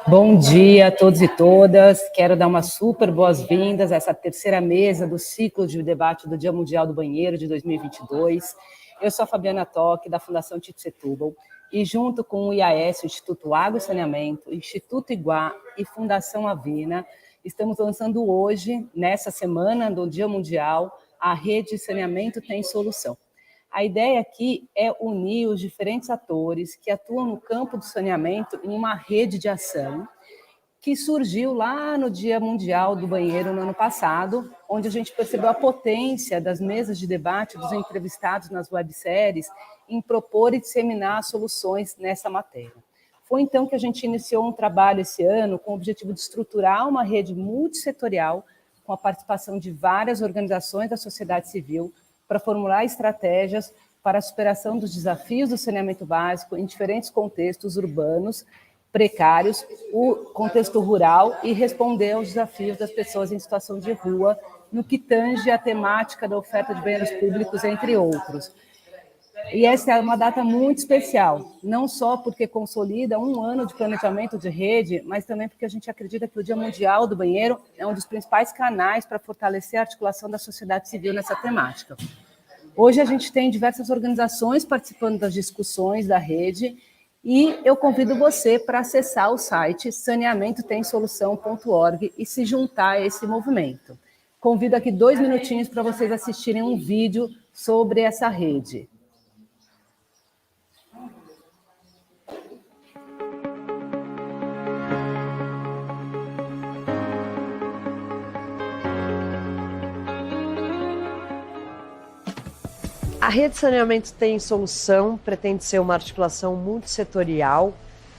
Bom dia a todos e todas. Quero dar umas super boas-vindas a essa terceira mesa do ciclo de debate do Dia Mundial do Banheiro de 2022. Eu sou a Fabiana Toque, da Fundação Tite Setúbal, e junto com o IAS, o Instituto Água e Saneamento, Instituto Iguá e Fundação Avina, estamos lançando hoje, nessa semana do Dia Mundial, a Rede Saneamento Tem Solução. A ideia aqui é unir os diferentes atores que atuam no campo do saneamento em uma rede de ação que surgiu lá no Dia Mundial do Banheiro no ano passado, onde a gente percebeu a potência das mesas de debate dos entrevistados nas webséries em propor e disseminar soluções nessa matéria. Foi então que a gente iniciou um trabalho esse ano com o objetivo de estruturar uma rede multissetorial com a participação de várias organizações da sociedade civil para formular estratégias para a superação dos desafios do saneamento básico em diferentes contextos urbanos, precários, o contexto rural e responder aos desafios das pessoas em situação de rua, no que tange a temática da oferta de banheiros públicos, entre outros. E essa é uma data muito especial, não só porque consolida um ano de planejamento de rede, mas também porque a gente acredita que o Dia Mundial do Banheiro é um dos principais canais para fortalecer a articulação da sociedade civil nessa temática. Hoje a gente tem diversas organizações participando das discussões da rede e eu convido você para acessar o site saneamentotemsolução.org e se juntar a esse movimento. Convido aqui 2 minutinhos para vocês assistirem um vídeo sobre essa rede. A Rede Saneamento Tem Solução pretende ser uma articulação multissetorial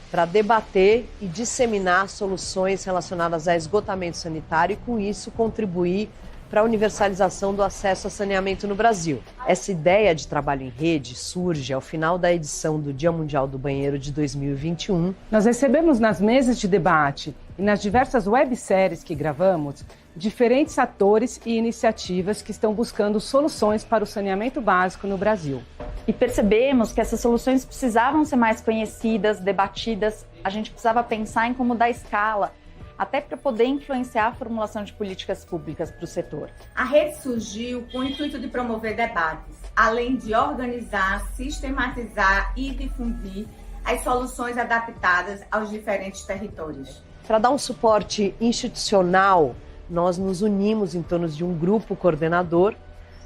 para debater e disseminar soluções relacionadas a esgotamento sanitário e, com isso, contribuir para a universalização do acesso a saneamento no Brasil. Essa ideia de trabalho em rede surge ao final da edição do Dia Mundial do Banheiro de 2021. Nós recebemos nas mesas de debate e nas diversas webséries que gravamos diferentes atores e iniciativas que estão buscando soluções para o saneamento básico no Brasil. E percebemos que essas soluções precisavam ser mais conhecidas, debatidas, a gente precisava pensar em como dar escala, até para poder influenciar a formulação de políticas públicas para o setor. A rede surgiu com o intuito de promover debates, além de organizar, sistematizar e difundir as soluções adaptadas aos diferentes territórios. Para dar um suporte institucional, nós nos unimos em torno de um grupo coordenador,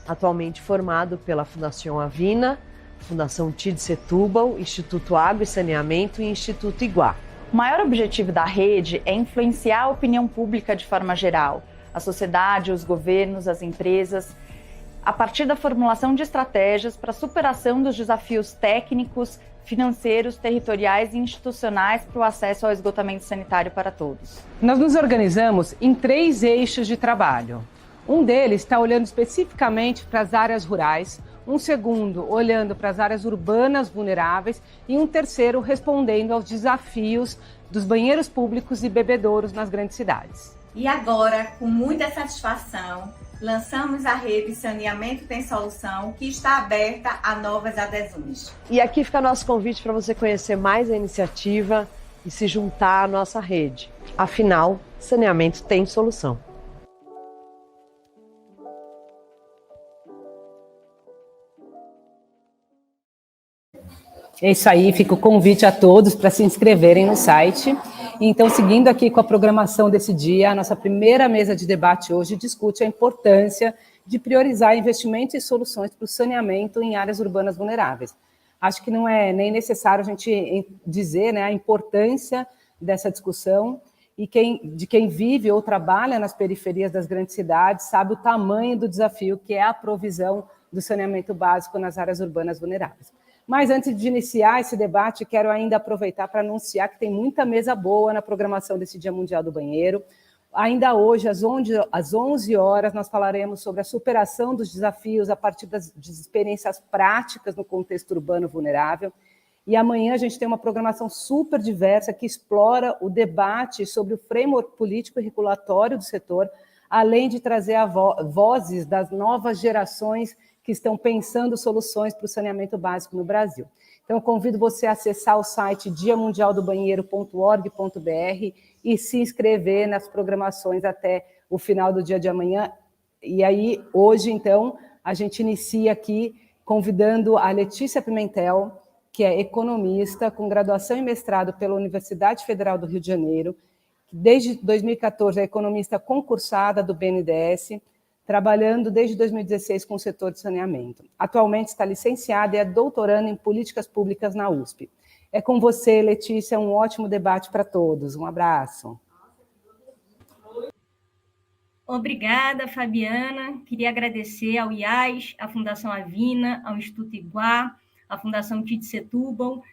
atualmente formado pela Fundação Avina, Fundação Tite Setúbal, Instituto Água e Saneamento e Instituto Iguá. O maior objetivo da rede é influenciar a opinião pública de forma geral, a sociedade, os governos, as empresas, a partir da formulação de estratégias para a superação dos desafios técnicos, financeiros, territoriais e institucionais para o acesso ao esgotamento sanitário para todos. Nós nos organizamos em 3 eixos de trabalho. Um deles está olhando especificamente para as áreas rurais, um segundo olhando para as áreas urbanas vulneráveis e um terceiro respondendo aos desafios dos banheiros públicos e bebedouros nas grandes cidades. E agora, com muita satisfação, lançamos a rede Saneamento Tem Solução, que está aberta a novas adesões. E aqui fica nosso convite para você conhecer mais a iniciativa e se juntar à nossa rede. Afinal, saneamento tem solução. É isso aí, fica o convite a todos para se inscreverem no site. Então, seguindo aqui com a programação desse dia, a nossa primeira mesa de debate hoje discute a importância de priorizar investimentos e soluções para o saneamento em áreas urbanas vulneráveis. Acho que não é nem necessário a gente dizer, né, a importância dessa discussão e de quem vive ou trabalha nas periferias das grandes cidades sabe o tamanho do desafio que é a provisão do saneamento básico nas áreas urbanas vulneráveis. Mas antes de iniciar esse debate, quero ainda aproveitar para anunciar que tem muita mesa boa na programação desse Dia Mundial do Banheiro. Ainda hoje, às 11 horas, nós falaremos sobre a superação dos desafios a partir das experiências práticas no contexto urbano vulnerável. E amanhã a gente tem uma programação super diversa que explora o debate sobre o framework político e regulatório do setor, além de trazer vozes das novas gerações que que estão pensando soluções para o saneamento básico no Brasil. Então, eu convido você a acessar o site diamundialdobanheiro.org.br e se inscrever nas programações até o final do dia de amanhã. E aí, hoje, então, a gente inicia aqui convidando a Letícia Pimentel, que é economista com graduação e mestrado pela Universidade Federal do Rio de Janeiro. Desde 2014 é economista concursada do BNDES, trabalhando desde 2016 com o setor de saneamento. Atualmente está licenciada e é doutoranda em políticas públicas na USP. É com você, Letícia, um ótimo debate para todos. Um abraço. Obrigada, Fabiana. Queria agradecer ao IAS, à Fundação Avina, ao Instituto Iguá, à Fundação Tite Setúbal,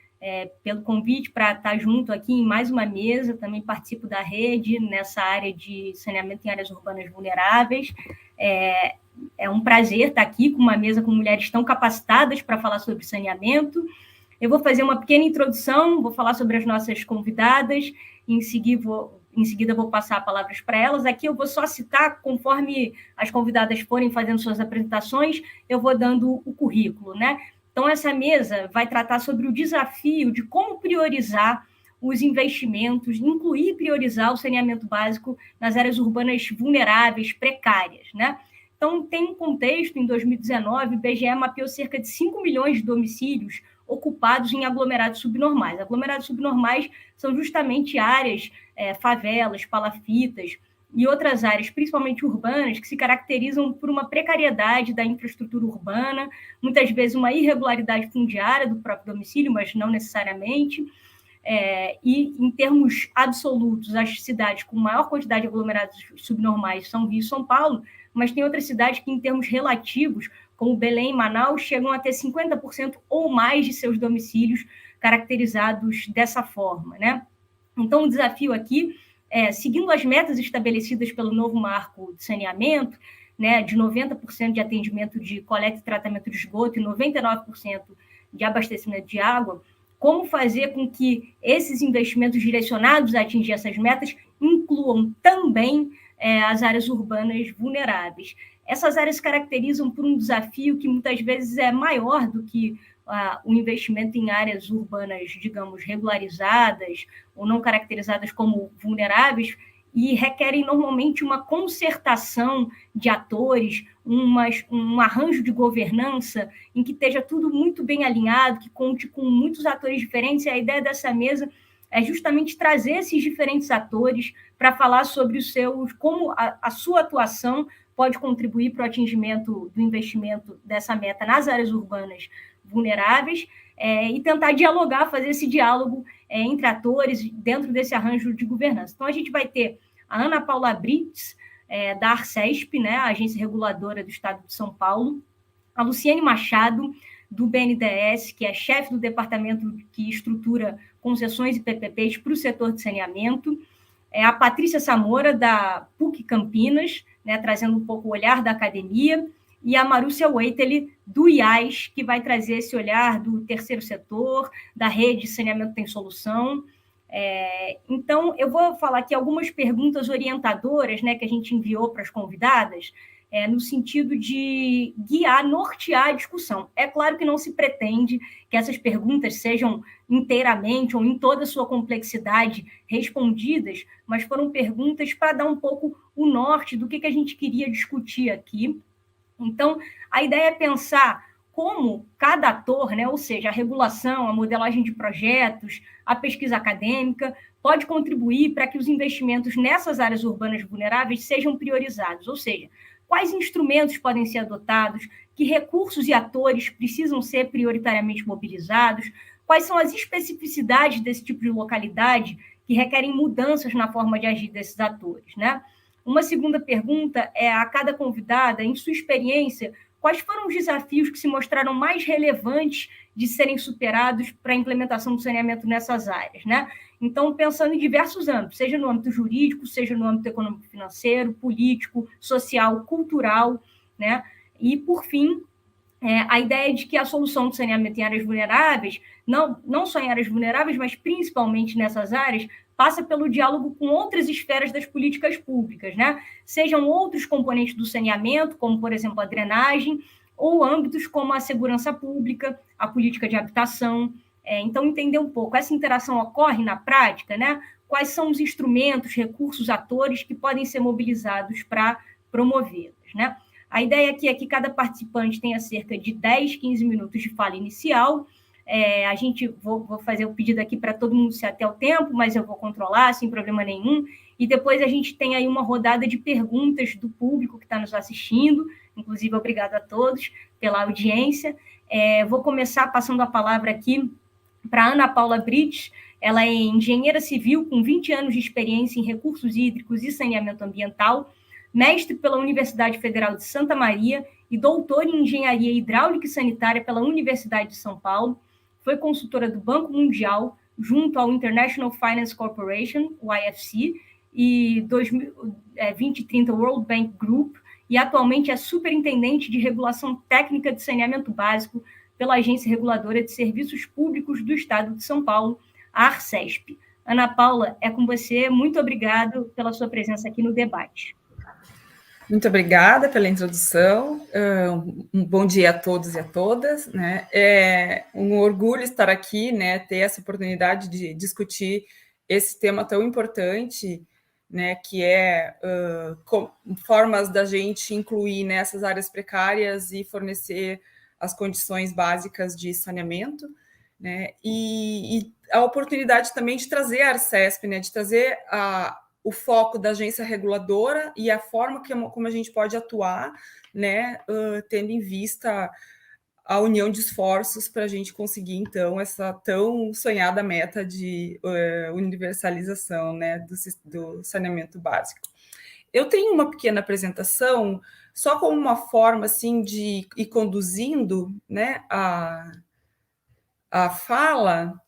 pelo convite para estar junto aqui em mais uma mesa. Também participo da rede nessa área de saneamento em áreas urbanas vulneráveis. É um prazer estar aqui com uma mesa com mulheres tão capacitadas para falar sobre saneamento. Eu vou fazer uma pequena introdução, vou falar sobre as nossas convidadas, e em seguida vou passar palavras para elas. Aqui eu vou só citar, conforme as convidadas forem fazendo suas apresentações, eu vou dando o currículo, né? Então, essa mesa vai tratar sobre o desafio de como priorizar os investimentos, incluir e priorizar o saneamento básico nas áreas urbanas vulneráveis, precárias, né? Então, tem um contexto, em 2019, o IBGE mapeou cerca de 5 milhões de domicílios ocupados em aglomerados subnormais. Aglomerados subnormais são justamente áreas, favelas, palafitas e outras áreas, principalmente urbanas, que se caracterizam por uma precariedade da infraestrutura urbana, muitas vezes uma irregularidade fundiária do próprio domicílio, mas não necessariamente. E, em termos absolutos, as cidades com maior quantidade de aglomerados subnormais são Rio e São Paulo, mas tem outras cidades que, em termos relativos, como Belém e Manaus, chegam a ter 50% ou mais de seus domicílios caracterizados dessa forma, né? Então, o desafio aqui seguindo as metas estabelecidas pelo novo marco de saneamento, né, de 90% de atendimento de coleta e tratamento de esgoto e 99% de abastecimento de água, como fazer com que esses investimentos direcionados a atingir essas metas incluam também as áreas urbanas vulneráveis. Essas áreas se caracterizam por um desafio que muitas vezes é maior do que o investimento em áreas urbanas, digamos, regularizadas ou não caracterizadas como vulneráveis, e requerem normalmente uma concertação de atores, um arranjo de governança em que esteja tudo muito bem alinhado, que conte com muitos atores diferentes. E a ideia dessa mesa é justamente trazer esses diferentes atores para falar sobre como a sua atuação pode contribuir para o atingimento do investimento dessa meta nas áreas urbanas vulneráveis, e tentar dialogar, fazer esse diálogo entre atores dentro desse arranjo de governança. Então, a gente vai ter a Ana Paula Brits, da Arcesp, né, a agência reguladora do Estado de São Paulo, a Luciane Machado, do BNDES, que é chefe do departamento que estrutura concessões e PPPs para o setor de saneamento, a Patrícia Samora, da PUC Campinas, né, trazendo um pouco o olhar da academia, e a Marúcia Weiteli, do IAS, que vai trazer esse olhar do terceiro setor, da rede Saneamento Tem Solução. Então, eu vou falar aqui algumas perguntas orientadoras, né, que a gente enviou para as convidadas, no sentido de guiar, nortear a discussão. É claro que não se pretende que essas perguntas sejam inteiramente ou em toda a sua complexidade respondidas, mas foram perguntas para dar um pouco o norte do que a gente queria discutir aqui. Então, a ideia é pensar como cada ator, né, ou seja, a regulação, a modelagem de projetos, a pesquisa acadêmica, pode contribuir para que os investimentos nessas áreas urbanas vulneráveis sejam priorizados, ou seja, quais instrumentos podem ser adotados, que recursos e atores precisam ser prioritariamente mobilizados, quais são as especificidades desse tipo de localidade que requerem mudanças na forma de agir desses atores, né? Uma segunda pergunta é a cada convidada, em sua experiência, quais foram os desafios que se mostraram mais relevantes de serem superados para a implementação do saneamento nessas áreas, né? Então, pensando em diversos âmbitos, seja no âmbito jurídico, seja no âmbito econômico-financeiro, político, social, cultural, né? E, por fim, a ideia de que a solução do saneamento em áreas vulneráveis, não só em áreas vulneráveis, mas principalmente nessas áreas, passa pelo diálogo com outras esferas das políticas públicas, né? Sejam outros componentes do saneamento, como, por exemplo, a drenagem, ou âmbitos como a segurança pública, a política de habitação. Então, entender um pouco, essa interação ocorre na prática, né? Quais são os instrumentos, recursos, atores que podem ser mobilizados para promovê-las, né? A ideia aqui é que cada participante tenha cerca de 10, 15 minutos de fala inicial. Vou fazer o pedido aqui para todo mundo se ater ao tempo, mas eu vou controlar sem problema nenhum. E depois a gente tem aí uma rodada de perguntas do público que está nos assistindo. Inclusive, obrigado a todos pela audiência. Vou começar passando a palavra aqui para Ana Paula Brites. Ela é engenheira civil com 20 anos de experiência em recursos hídricos e saneamento ambiental, mestre pela Universidade Federal de Santa Maria e doutor em engenharia hidráulica e sanitária pela Universidade de São Paulo. Foi consultora do Banco Mundial junto ao International Finance Corporation, o IFC, e 2030 World Bank Group, e atualmente é superintendente de regulação técnica de saneamento básico pela Agência Reguladora de Serviços Públicos do Estado de São Paulo, a ARCESP. Ana Paula, é com você. Muito obrigado pela sua presença aqui no debate. Muito obrigada pela introdução. Um bom dia a todos e a todas, né? É um orgulho estar aqui, né? Ter essa oportunidade de discutir esse tema tão importante, né? Que é formas da gente incluir nessas áreas precárias e fornecer as condições básicas de saneamento, né? E a oportunidade também de trazer a ARCESP, né? De trazer o foco da agência reguladora e a forma como a gente pode atuar, né, tendo em vista a união de esforços para a gente conseguir, então, essa tão sonhada meta de universalização, né, do saneamento básico. Eu tenho uma pequena apresentação, só como uma forma, assim, de ir conduzindo, né, a fala.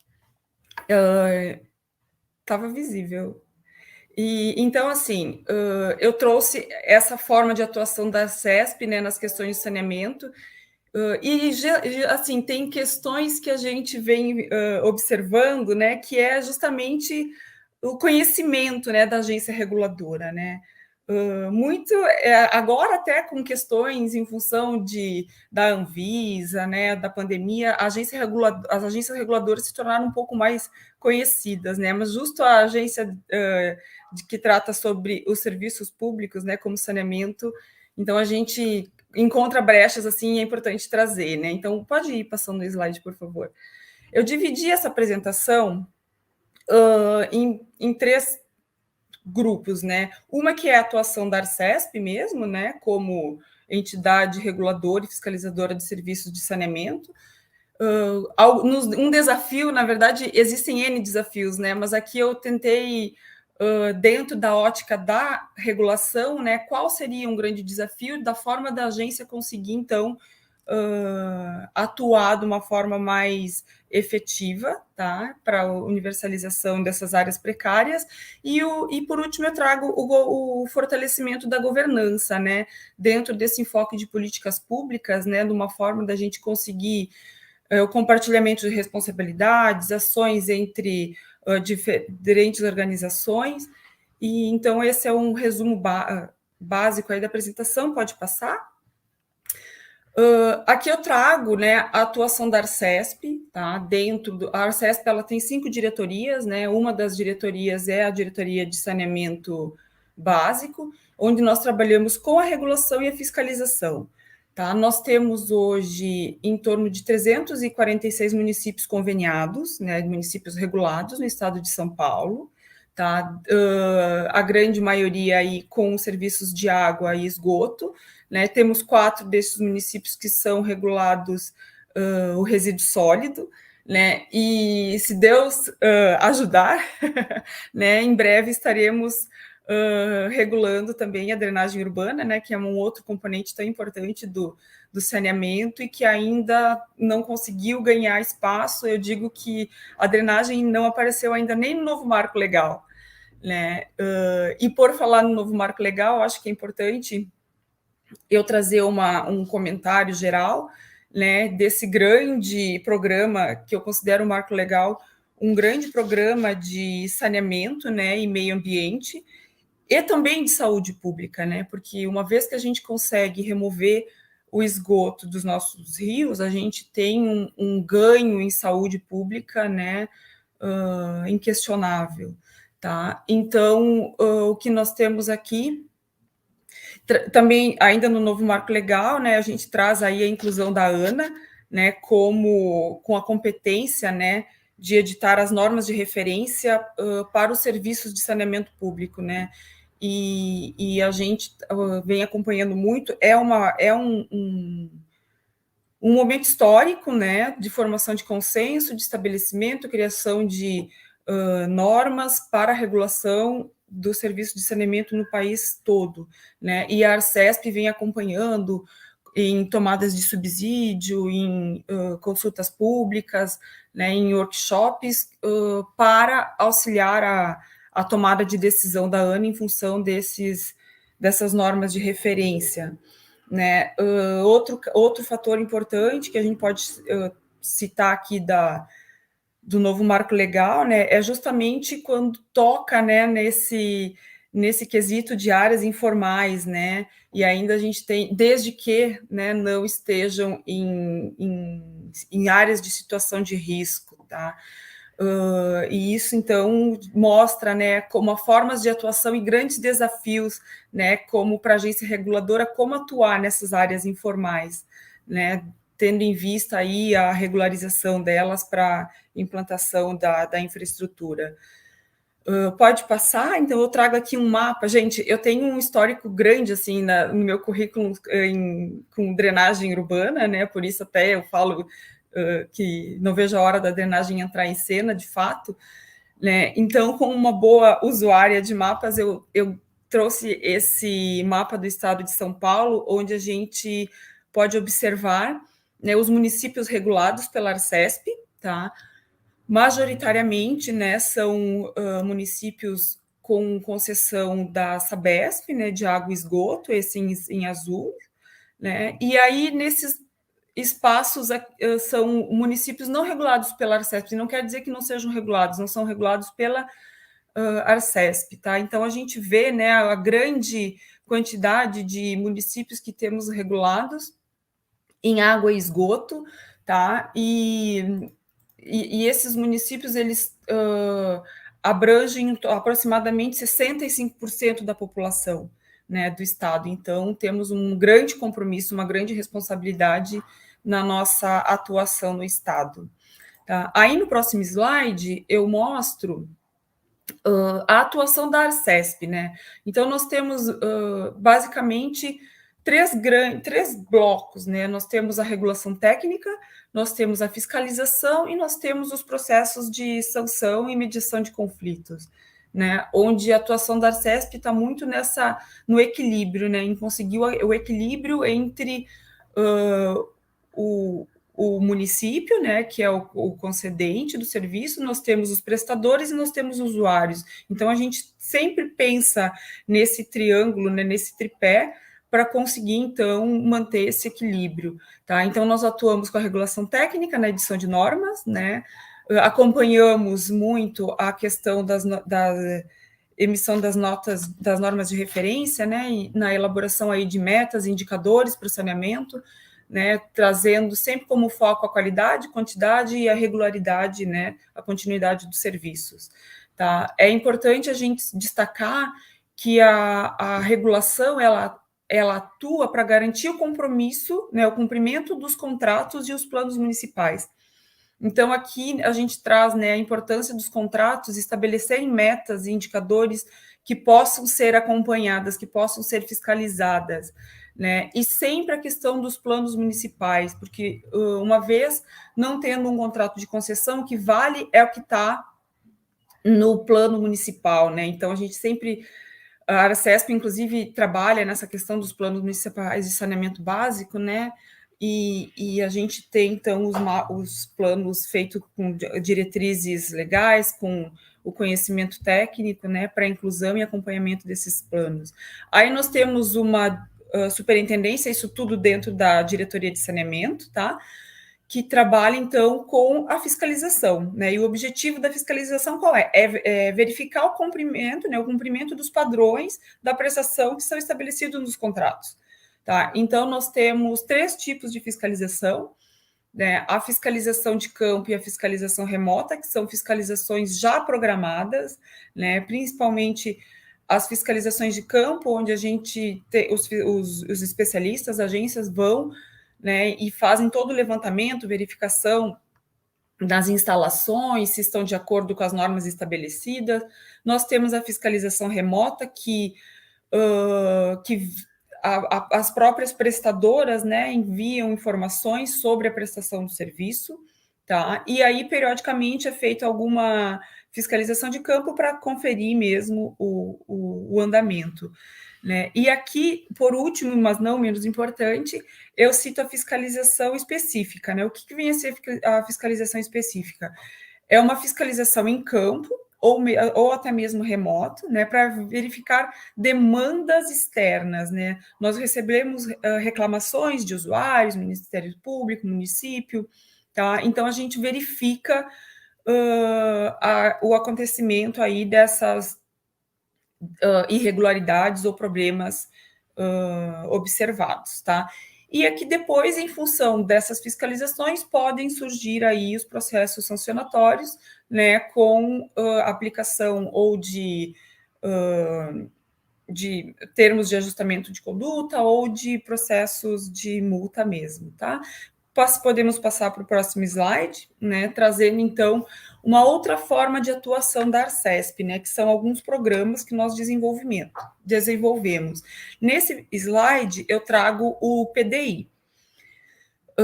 Estava visível. Então, assim, eu trouxe essa forma de atuação da CESP, né, nas questões de saneamento, assim, tem questões que a gente vem observando, né, que é justamente o conhecimento, né, da agência reguladora, né, muito, agora até com questões em função da Anvisa, né, da pandemia, as agências reguladoras se tornaram um pouco mais conhecidas, né, mas justo a agência que trata sobre os serviços públicos, né, como saneamento, então a gente encontra brechas, assim, é importante trazer, né, então pode ir passando o slide, por favor. Eu dividi essa apresentação em três grupos, né, uma que é a atuação da ARCESP mesmo, né, como entidade reguladora e fiscalizadora de serviços de saneamento. Um desafio, na verdade, existem N desafios, né, mas aqui eu tentei, dentro da ótica da regulação, né, qual seria um grande desafio da forma da agência conseguir, então, atuar de uma forma mais efetiva, tá, para a universalização dessas áreas precárias, e por último eu trago o fortalecimento da governança, né, dentro desse enfoque de políticas públicas, né, de uma forma da gente conseguir o compartilhamento de responsabilidades, ações entre diferentes organizações, e então esse é um resumo básico aí da apresentação, pode passar? Aqui eu trago, né, a atuação da ARCESP, tá? A ARCESP ela tem 5 diretorias, né? Uma das diretorias é a diretoria de saneamento básico, onde nós trabalhamos com a regulação e a fiscalização. Tá? Nós temos hoje em torno de 346 municípios conveniados, né, municípios regulados no estado de São Paulo, tá? A grande maioria aí com serviços de água e esgoto, né? Temos 4 desses municípios que são regulados o resíduo sólido, né? E se Deus ajudar, né, em breve estaremos regulando também a drenagem urbana, né, que é um outro componente tão importante do saneamento e que ainda não conseguiu ganhar espaço. Eu digo que a drenagem não apareceu ainda nem no novo marco legal, né? E por falar no novo marco legal, acho que é importante eu trazer um comentário geral, né, desse grande programa que eu considero o marco legal, um grande programa de saneamento, né, e meio ambiente, e também de saúde pública, né? Porque uma vez que a gente consegue remover o esgoto dos nossos rios, a gente tem um ganho em saúde pública, né, inquestionável, tá? Então, o que nós temos aqui, também, ainda no novo marco legal, né, a gente traz aí a inclusão da ANA, né, com a competência, né, de editar as normas de referência para os serviços de saneamento público, né, e a gente vem acompanhando muito, é um momento histórico, né, de formação de consenso, de estabelecimento, criação de normas para a regulação do serviço de saneamento no país todo, né, e a Arcesp vem acompanhando em tomadas de subsídio, em consultas públicas, né, em workshops, para auxiliar a tomada de decisão da ANA em função dessas normas de referência, né? Outro fator importante que a gente pode citar aqui do novo marco legal, né, é justamente quando toca, né, nesse quesito de áreas informais, né, e ainda a gente tem, desde que, né, não estejam em áreas de situação de risco, tá? E isso, então, mostra, né, como formas de atuação e grandes desafios, né, como para a agência reguladora, como atuar nessas áreas informais, né, tendo em vista aí a regularização delas para implantação da infraestrutura. Pode passar? Então, eu trago aqui um mapa. Gente, eu tenho um histórico grande, assim, no meu currículo com drenagem urbana, né, por isso até eu falo que não vejo a hora da drenagem entrar em cena, de fato, né? Então, como uma boa usuária de mapas, eu trouxe esse mapa do estado de São Paulo, onde a gente pode observar, né, os municípios regulados pela Arcesp, tá? Majoritariamente, né, são municípios com concessão da Sabesp, né, de água e esgoto, esse em azul, né? E aí, nesses espaços são municípios não regulados pela Arcesp, não quer dizer que não sejam regulados, não são regulados pela Arcesp, tá? Então a gente vê, né, a grande quantidade de municípios que temos regulados em água e esgoto, tá? E esses municípios, eles abrangem aproximadamente 65% da população, né, do estado. Então, temos um grande compromisso, uma grande responsabilidade na nossa atuação no estado. Tá? Aí, no próximo slide, eu mostro a atuação da Arcesp, né? Então, nós temos, basicamente, três blocos, né? Nós temos a regulação técnica, nós temos a fiscalização e nós temos os processos de sanção e mediação de conflitos, né? Onde a atuação da Arcesp está muito no equilíbrio, né? Em conseguir o equilíbrio entre o município, né, que é o concedente do serviço, nós temos os prestadores e nós temos os usuários. Então, a gente sempre pensa nesse triângulo, né, nesse tripé, para conseguir, então, manter esse equilíbrio. Tá? Então, nós atuamos com a regulação técnica na edição de normas, né, acompanhamos muito a questão da emissão das normas de referência, né, e na elaboração aí de metas e indicadores para o saneamento, né, trazendo sempre como foco a qualidade, quantidade e a regularidade, né, a continuidade dos serviços. Tá? É importante a gente destacar que a regulação, ela atua para garantir o compromisso, né, o cumprimento dos contratos e os planos municipais. Então, aqui a gente traz, né, a importância dos contratos, estabelecerem metas e indicadores que possam ser acompanhadas, que possam ser fiscalizadas, né? E sempre a questão dos planos municipais, porque uma vez não tendo um contrato de concessão, o que vale é o que está no plano municipal, né? Então, a gente sempre, a Arcesp, inclusive, trabalha nessa questão dos planos municipais de saneamento básico, né? E a gente tem, então, os planos feitos com diretrizes legais, com o conhecimento técnico, né, para inclusão e acompanhamento desses planos. Aí nós temos uma superintendência, isso tudo dentro da diretoria de saneamento, tá? Que trabalha, então, com a fiscalização, né? E o objetivo da fiscalização qual é? É verificar o cumprimento, né, o cumprimento dos padrões da prestação que são estabelecidos nos contratos. tá? Então, nós temos 3 tipos de fiscalização, né? A fiscalização de campo e a fiscalização remota, que são fiscalizações já programadas, né? Principalmente as fiscalizações de campo, onde a gente tem os especialistas, agências vão, né, e fazem todo o levantamento, verificação das instalações, se estão de acordo com as normas estabelecidas. Nós temos a fiscalização remota, que as próprias prestadoras, né, enviam informações sobre a prestação do serviço, tá? E aí, periodicamente, é feita alguma fiscalização de campo para conferir mesmo o andamento, né? E aqui, por último, mas não menos importante, eu cito a fiscalização específica, né? O que vem a ser a fiscalização específica? É uma fiscalização em campo, ou até mesmo remoto, né, para verificar demandas externas, né? Nós recebemos reclamações de usuários, Ministério Público, município, tá? Então, a gente verifica o acontecimento aí dessas irregularidades ou problemas observados, tá? E aqui depois, em função dessas fiscalizações, podem surgir aí os processos sancionatórios, né, com aplicação ou de termos de ajustamento de conduta ou de processos de multa mesmo, tá? Podemos passar para o próximo slide, né, trazendo, então, uma outra forma de atuação da Arcesp, né, que são alguns programas que nós desenvolvemos. Nesse slide, eu trago o PDI.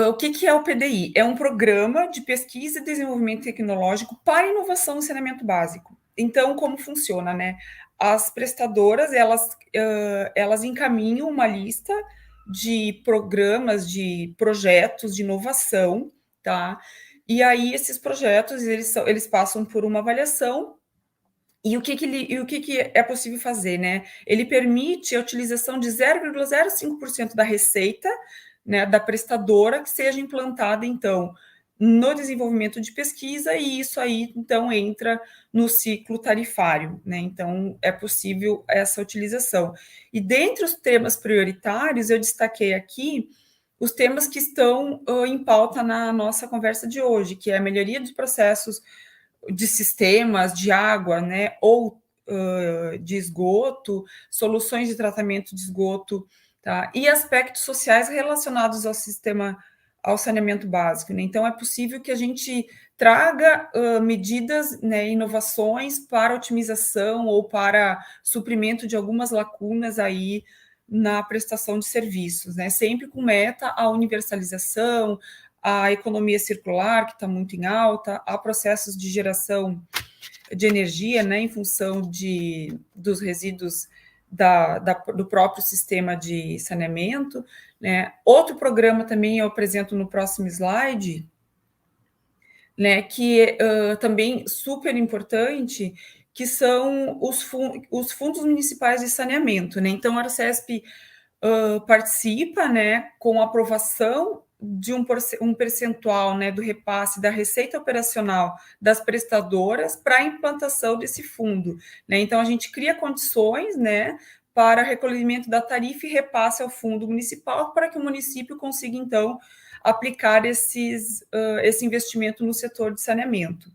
O que é o PDI? É um programa de pesquisa e desenvolvimento tecnológico para inovação no saneamento básico. Então, como funciona, né? As prestadoras, elas encaminham uma lista de programas, de projetos de inovação, tá? E aí esses projetos, eles passam por uma avaliação, e o que é possível fazer, né? Ele permite a utilização de 0,05% da receita, né, da prestadora, que seja implantada, então, no desenvolvimento de pesquisa, e isso aí, então, entra no ciclo tarifário, né? Então, é possível essa utilização. E dentre os temas prioritários, eu destaquei aqui os temas que estão em pauta na nossa conversa de hoje, que é a melhoria dos processos de sistemas de água, né, ou de esgoto, soluções de tratamento de esgoto, tá? E aspectos sociais relacionados ao saneamento básico, né? Então, é possível que a gente traga medidas, né, inovações para otimização ou para suprimento de algumas lacunas aí na prestação de serviços, né? Sempre com meta a universalização, a economia circular, que está muito em alta, há processos de geração de energia, né, em função dos resíduos do próprio sistema de saneamento, né. Outro programa também eu apresento no próximo slide, né, que é também super importante, que são os fundos municipais de saneamento, né. Então, a Arcesp participa, né, com a aprovação de um percentual, né, do repasse da receita operacional das prestadoras para a implantação desse fundo, né? Então, a gente cria condições, né, para recolhimento da tarifa e repasse ao fundo municipal para que o município consiga, então, aplicar esse investimento no setor de saneamento,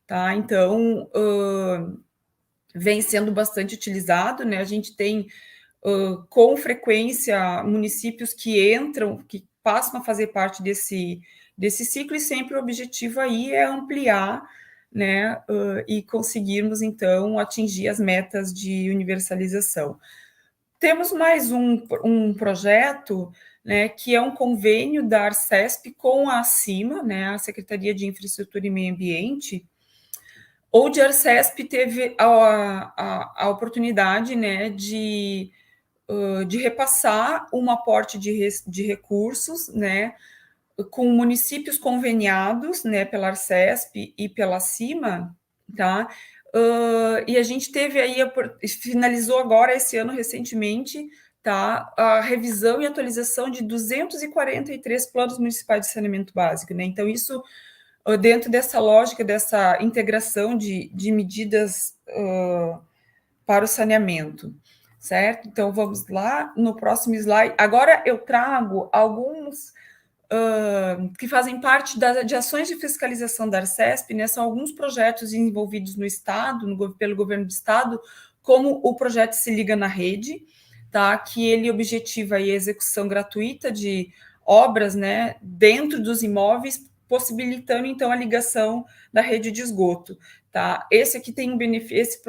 tá? Então, vem sendo bastante utilizado, né? A gente tem com frequência municípios que passam a fazer parte desse ciclo, e sempre o objetivo aí é ampliar, né, e conseguirmos, então, atingir as metas de universalização. Temos mais um projeto, né, que é um convênio da Arcesp com a ACIMA, né, a Secretaria de Infraestrutura e Meio Ambiente, onde a Arcesp teve a oportunidade, né, de repassar um aporte de recursos, né, com municípios conveniados, né, pela Arcesp e pela CIMA, tá? E a gente teve aí, finalizou agora esse ano recentemente, tá, a revisão e atualização de 243 planos municipais de saneamento básico, né? Então, isso dentro dessa lógica, dessa integração de medidas para o saneamento. certo? Então, vamos lá no próximo slide. Agora eu trago alguns que fazem parte de ações de fiscalização da Arcesp, né? São alguns projetos desenvolvidos no Estado, pelo governo do Estado, como o projeto Se Liga na Rede, tá? Que ele objetiva a execução gratuita de obras, né, dentro dos imóveis, possibilitando, então, a ligação da rede de esgoto. Tá? Esse aqui tem um benefício, esse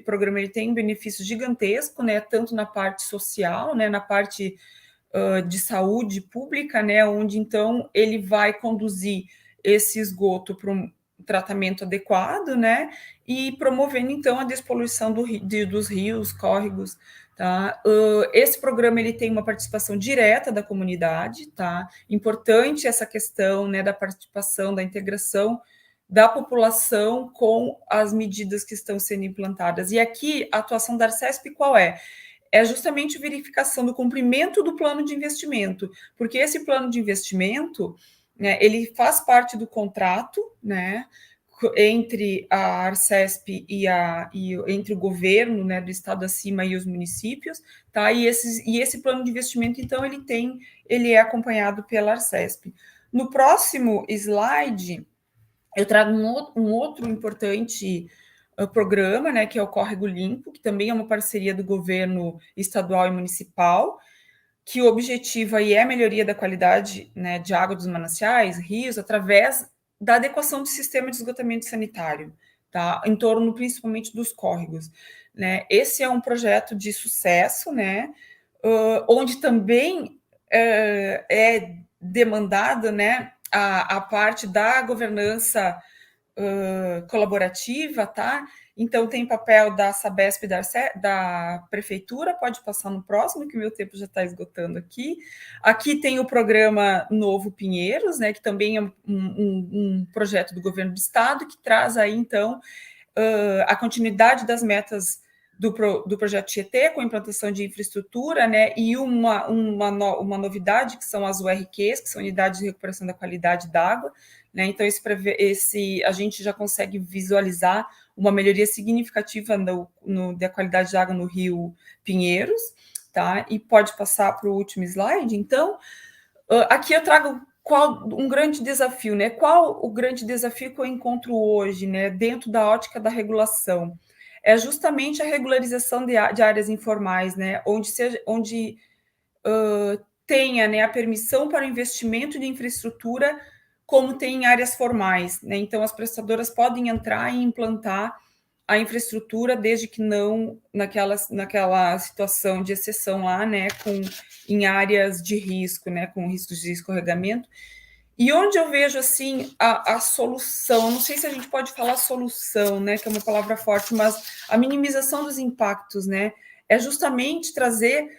programa ele tem um benefício gigantesco, né, tanto na parte social, né, na parte de saúde pública, né, onde então ele vai conduzir esse esgoto para um tratamento adequado, né, e promovendo então a despoluição dos rios, córregos. Tá? Esse programa ele tem uma participação direta da comunidade, tá? Importante essa questão, né, da participação, da integração da população com as medidas que estão sendo implantadas. E aqui, a atuação da Arcesp qual é? É justamente a verificação do cumprimento do plano de investimento, porque esse plano de investimento, né, ele faz parte do contrato, né, entre a Arcesp e entre o governo, né, do estado acima e os municípios, tá? E esse plano de investimento, então, ele é acompanhado pela Arcesp. No próximo slide, eu trago um outro importante programa, né, que é o Córrego Limpo, que também é uma parceria do governo estadual e municipal, que o objetivo aí é a melhoria da qualidade, né, de água dos mananciais, rios, através da adequação do sistema de esgotamento sanitário, tá, em torno principalmente dos córregos, né. Esse é um projeto de sucesso, né, onde também é demandado, né, a parte da governança colaborativa, tá? Então, tem papel da Sabesp e da Prefeitura, pode passar no próximo, que o meu tempo já está esgotando aqui. Aqui tem o programa Novo Pinheiros, né, que também é um projeto do governo do Estado, que traz aí, então, a continuidade das metas do projeto Tietê, com a implantação de infraestrutura, né, e uma novidade, que são as URQs, que são Unidades de Recuperação da Qualidade d'Água, né, então a gente já consegue visualizar uma melhoria significativa da qualidade de água no Rio Pinheiros, tá, e pode passar para o último slide. Então, aqui eu trago um grande desafio, né, qual o grande desafio que eu encontro hoje, né, dentro da ótica da regulação? É justamente a regularização de áreas informais, né, onde tenha, né, a permissão para o investimento de infraestrutura, como tem em áreas formais, né? Então, as prestadoras podem entrar e implantar a infraestrutura, desde que não naquela situação de exceção lá, né, em áreas de risco, né, com riscos de escorregamento. E onde eu vejo, assim, a solução, não sei se a gente pode falar solução, né, que é uma palavra forte, mas a minimização dos impactos, né, é justamente trazer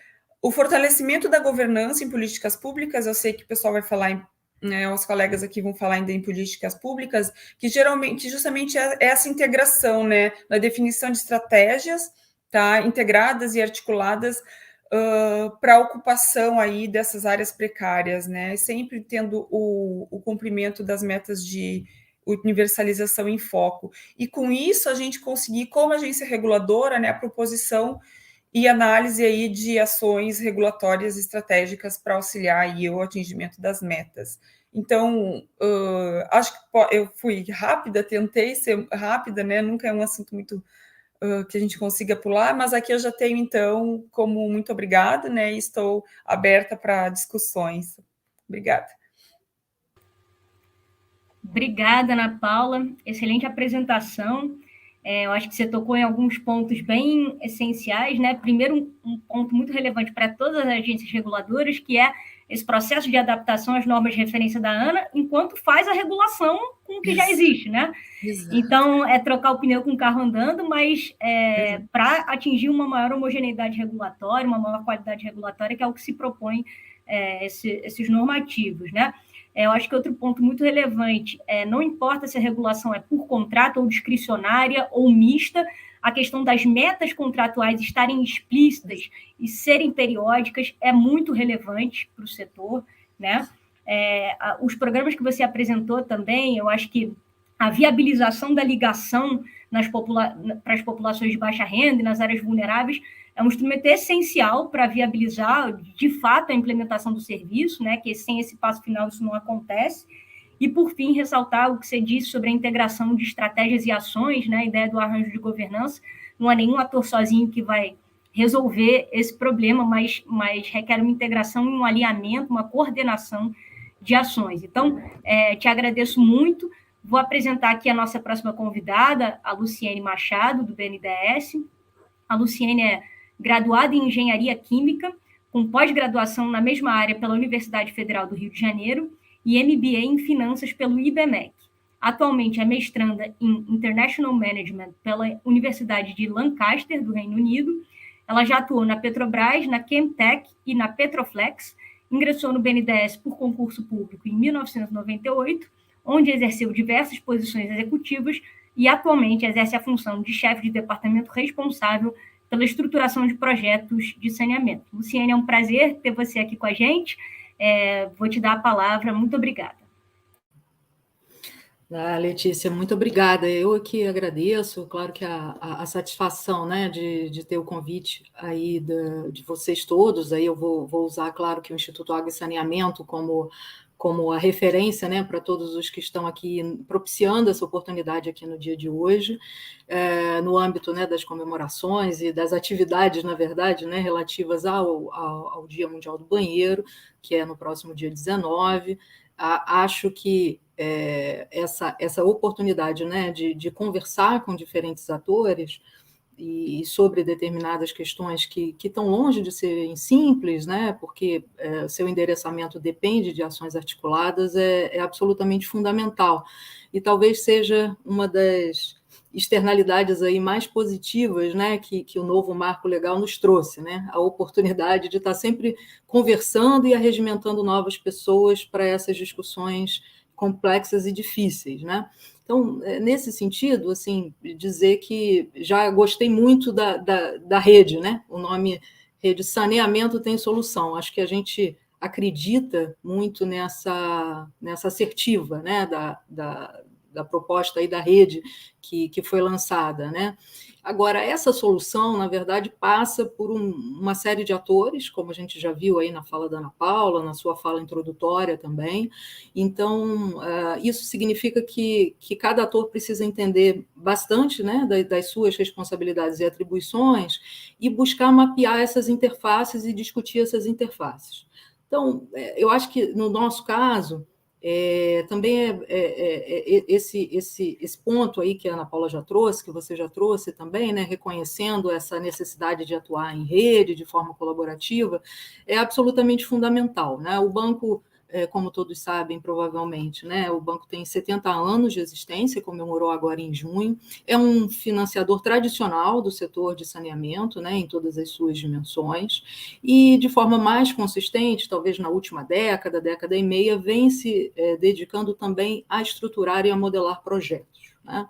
o fortalecimento da governança em políticas públicas. Eu sei que o pessoal vai falar, né, os colegas aqui vão falar ainda em políticas públicas, que justamente é essa integração, né, na definição de estratégias, tá, integradas e articuladas, para a ocupação aí dessas áreas precárias, né, sempre tendo o cumprimento das metas de universalização em foco. E com isso a gente conseguir, como agência reguladora, né, a proposição e análise aí de ações regulatórias estratégicas para auxiliar aí o atingimento das metas. Então, acho que eu fui rápida, tentei ser rápida, né, nunca é um assunto muito que a gente consiga pular, mas aqui eu já tenho, então, como muito obrigada, né, e estou aberta para discussões. Obrigada. Obrigada, Ana Paula. Excelente apresentação. Eu acho que você tocou em alguns pontos bem essenciais, né? Primeiro, um ponto muito relevante para todas as agências reguladoras, que é esse processo de adaptação às normas de referência da ANA, enquanto faz a regulação com o que já existe, né? Exato. Então, é trocar o pneu com o carro andando, mas para atingir uma maior homogeneidade regulatória, uma maior qualidade regulatória, que é o que se propõe esses normativos, né? Eu acho que outro ponto muito relevante não importa se a regulação é por contrato ou discricionária ou mista, a questão das metas contratuais estarem explícitas e serem periódicas é muito relevante para o setor, né? Os programas que você apresentou também, eu acho que a viabilização da ligação para as populações de baixa renda e nas áreas vulneráveis é um instrumento essencial para viabilizar, de fato, a implementação do serviço, né, que sem esse passo final isso não acontece. E, por fim, ressaltar o que você disse sobre a integração de estratégias e ações, né, a ideia do arranjo de governança. Não é nenhum ator sozinho que vai resolver esse problema, mas requer uma integração, um alinhamento, uma coordenação de ações. Então, te agradeço muito. Vou apresentar aqui a nossa próxima convidada, a Luciene Machado, do BNDES. A Luciene é graduada em Engenharia Química, com pós-graduação na mesma área pela Universidade Federal do Rio de Janeiro e MBA em Finanças pelo IBMEC. Atualmente é mestranda em International Management pela Universidade de Lancaster, do Reino Unido. Ela já atuou na Petrobras, na Chemtech e na Petroflex. Ingressou no BNDES por concurso público em 1998, onde exerceu diversas posições executivas e atualmente exerce a função de chefe de departamento responsável pela estruturação de projetos de saneamento. Luciene, é um prazer ter você aqui com a gente. Vou te dar a palavra. Muito obrigada. Letícia, muito obrigada. Eu aqui agradeço, claro que a satisfação, né, de ter o convite aí de vocês todos. Aí eu vou usar, claro, que o Instituto Água e Saneamento como a referência, né, para todos os que estão aqui propiciando essa oportunidade aqui no dia de hoje, no âmbito, né, das comemorações e das atividades, na verdade, né, relativas ao Dia Mundial do Banheiro, que é no próximo dia 19. Acho que essa oportunidade, né, de conversar com diferentes atores e sobre determinadas questões que estão longe de serem simples, né, porque seu endereçamento depende de ações articuladas, é absolutamente fundamental. E talvez seja uma das externalidades aí mais positivas, né, que o novo marco legal nos trouxe, né, a oportunidade de estar sempre conversando e arregimentando novas pessoas para essas discussões complexas e difíceis, né? Então, nesse sentido, assim, dizer que já gostei muito da rede, né? O nome Rede Saneamento Tem Solução. Acho que a gente acredita muito nessa assertiva, né? Da proposta aí da rede que foi lançada, né? Agora, essa solução, na verdade, passa por uma série de atores, como a gente já viu aí na fala da Ana Paula, na sua fala introdutória também. Então, isso significa que cada ator precisa entender bastante, né, das suas responsabilidades e atribuições e buscar mapear essas interfaces e discutir essas interfaces. Então, eu acho que, no nosso caso, também esse ponto aí que a Ana Paula já trouxe, que você já trouxe também, né, reconhecendo essa necessidade de atuar em rede, de forma colaborativa, é absolutamente fundamental, né? O banco, como todos sabem, provavelmente, né, o banco tem 70 anos de existência, comemorou agora em junho, é um financiador tradicional do setor de saneamento, né, em todas as suas dimensões, e de forma mais consistente, talvez na última década e meia, vem se dedicando também a estruturar e a modelar projetos, né,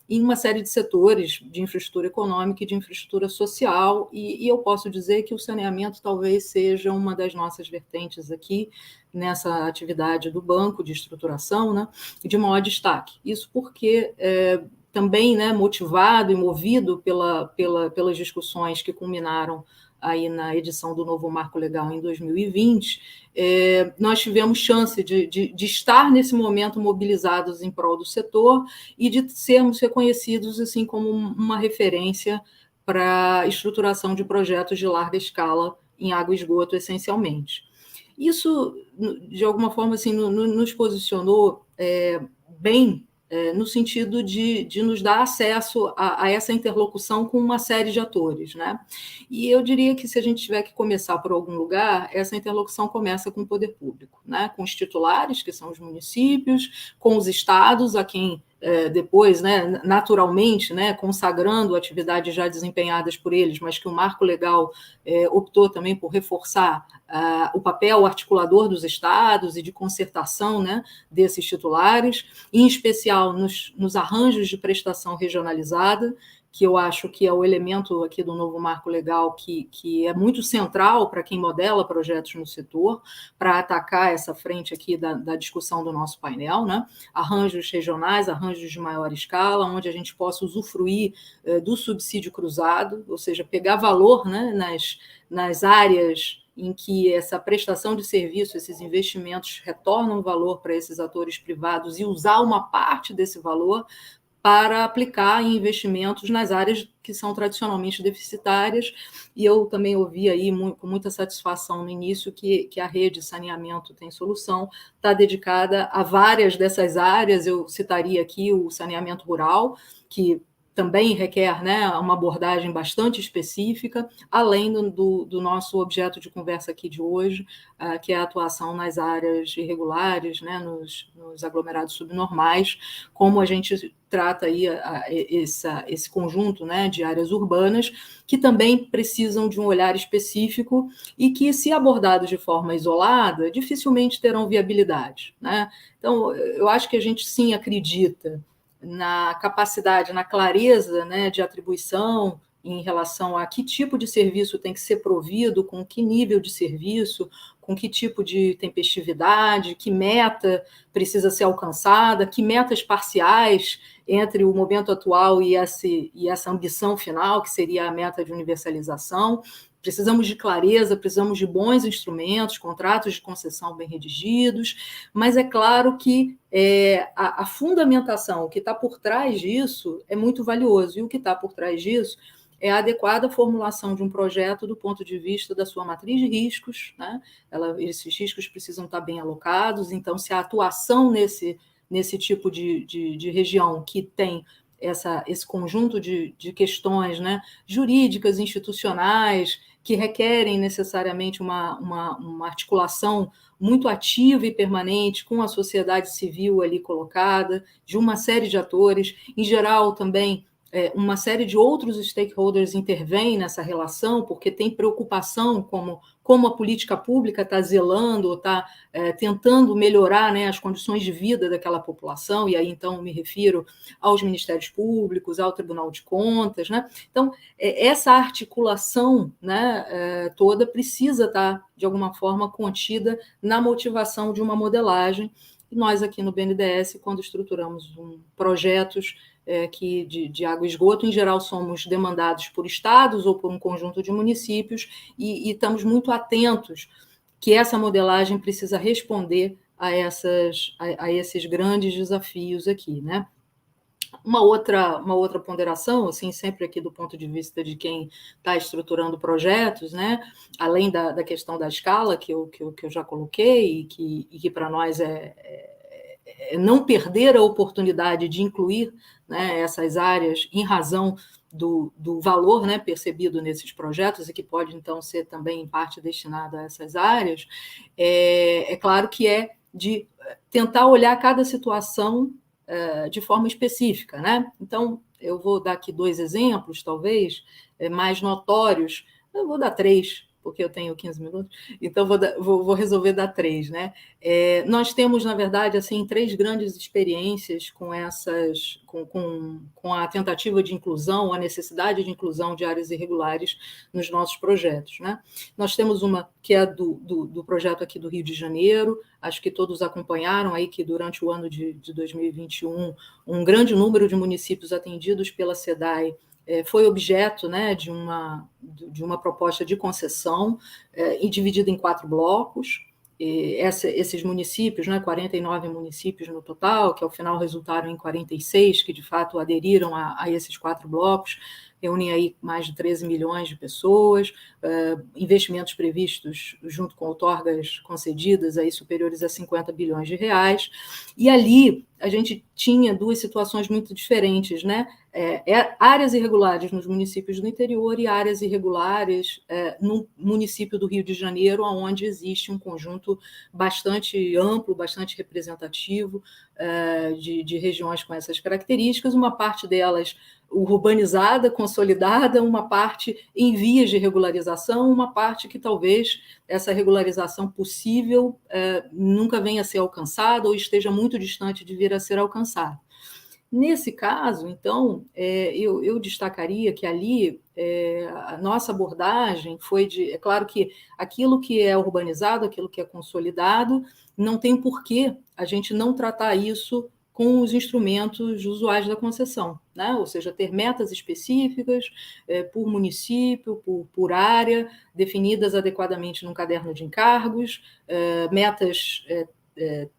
em uma série de setores de infraestrutura econômica e de infraestrutura social, e eu posso dizer que o saneamento talvez seja uma das nossas vertentes aqui, nessa atividade do banco de estruturação, né, de maior destaque. Isso porque também, né, motivado e movido pelas discussões que culminaram aí na edição do novo Marco Legal em 2020, nós tivemos chance de estar nesse momento mobilizados em prol do setor e de sermos reconhecidos assim como uma referência para a estruturação de projetos de larga escala em água e esgoto, essencialmente. Isso, de alguma forma, assim, nos posicionou bem no sentido de nos dar acesso a essa interlocução com uma série de atores, né? E eu diria que, se a gente tiver que começar por algum lugar, essa interlocução começa com o poder público, né? Com os titulares, que são os municípios, com os estados, a quem depois, né, naturalmente, né, consagrando atividades já desempenhadas por eles, mas que o marco legal optou também por reforçar o papel articulador dos estados e de concertação, né, desses titulares, em especial nos arranjos de prestação regionalizada, que eu acho que é o elemento aqui do novo marco legal que é muito central para quem modela projetos no setor, para atacar essa frente aqui da discussão do nosso painel, né? Arranjos regionais, arranjos de maior escala, onde a gente possa usufruir do subsídio cruzado, ou seja, pegar valor, né, nas áreas em que essa prestação de serviço, esses investimentos retornam valor para esses atores privados e usar uma parte desse valor para aplicar em investimentos nas áreas que são tradicionalmente deficitárias. E eu também ouvi aí com muita satisfação no início que a rede Saneamento Tem Solução está dedicada a várias dessas áreas. Eu citaria aqui o saneamento rural, que também requer, né, uma abordagem bastante específica, além do nosso objeto de conversa aqui de hoje, que é a atuação nas áreas irregulares, né, nos aglomerados subnormais, como a gente trata aí esse conjunto, né, de áreas urbanas, que também precisam de um olhar específico e que, se abordados de forma isolada, dificilmente terão viabilidade, né? Então, eu acho que a gente sim acredita na capacidade, na clareza, né, de atribuição em relação a que tipo de serviço tem que ser provido, com que nível de serviço, com que tipo de tempestividade, que meta precisa ser alcançada, que metas parciais entre o momento atual e essa ambição final, que seria a meta de universalização. Precisamos de clareza, precisamos de bons instrumentos, contratos de concessão bem redigidos, mas é claro que a fundamentação, o que está por trás disso, é muito valioso, e o que está por trás disso é a adequada formulação de um projeto do ponto de vista da sua matriz de riscos, né? Esses riscos precisam estar bem alocados, então, se a atuação nesse tipo de região que tem esse conjunto de questões, né, jurídicas, institucionais, que requerem necessariamente uma articulação muito ativa e permanente com a sociedade civil ali colocada, de uma série de atores, em geral também uma série de outros stakeholders intervêm nessa relação, porque tem preocupação como a política pública está zelando ou está tentando melhorar, né, as condições de vida daquela população, e aí então me refiro aos ministérios públicos, ao Tribunal de Contas, né? Então, essa articulação, né, toda precisa estar, de alguma forma, contida na motivação de uma modelagem, e nós aqui no BNDES, quando estruturamos projetos de água e esgoto, em geral somos demandados por estados ou por um conjunto de municípios, e estamos muito atentos que essa modelagem precisa responder a esses grandes desafios aqui, né? Uma outra ponderação, assim, sempre aqui do ponto de vista de quem está estruturando projetos, né? Além da questão da escala que eu já coloquei, e que para nós é não perder a oportunidade de incluir, né, essas áreas em razão do valor, né, percebido nesses projetos, e que pode, então, ser também em parte destinado a essas áreas, é claro que é de tentar olhar cada situação de forma específica, né? Então, eu vou dar aqui 2 exemplos, talvez, mais notórios. Eu vou dar 3, porque eu tenho 15 minutos, então vou resolver dar 3, né? Nós temos, na verdade, assim, 3 grandes experiências com a tentativa de inclusão, a necessidade de inclusão de áreas irregulares nos nossos projetos, né? Nós temos uma que é do projeto aqui do Rio de Janeiro, acho que todos acompanharam aí que durante o ano de 2021, um grande número de municípios atendidos pela SEDAI foi objeto, né, de uma proposta de concessão e dividida em 4 blocos. Esses municípios, né, 49 municípios no total, que ao final resultaram em 46, que de fato aderiram a esses 4 blocos, reúnem aí mais de 13 milhões de pessoas, investimentos previstos junto com outorgas concedidas aí superiores a 50 bilhões de reais, e ali a gente tinha 2 situações muito diferentes, né? Áreas irregulares nos municípios do interior e áreas irregulares no município do Rio de Janeiro, onde existe um conjunto bastante amplo, bastante representativo de regiões com essas características, uma parte delas urbanizada, consolidada, uma parte em vias de regularização, uma parte que talvez essa regularização possível nunca venha a ser alcançada ou esteja muito distante de vir a ser alcançada. Nesse caso, então, eu destacaria que ali a nossa abordagem foi de... É claro que aquilo que é urbanizado, aquilo que é consolidado, não tem por que a gente não tratar isso com os instrumentos usuais da concessão, né? Ou seja, ter metas específicas por município, por área, definidas adequadamente num caderno de encargos, metas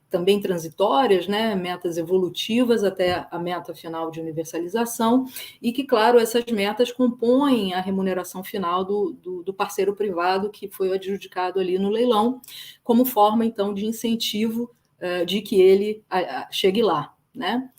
também transitórias, né? Metas evolutivas até a meta final de universalização, e que, claro, essas metas compõem a remuneração final do parceiro privado que foi adjudicado ali no leilão, como forma, então, de incentivo de que ele chegue lá, né?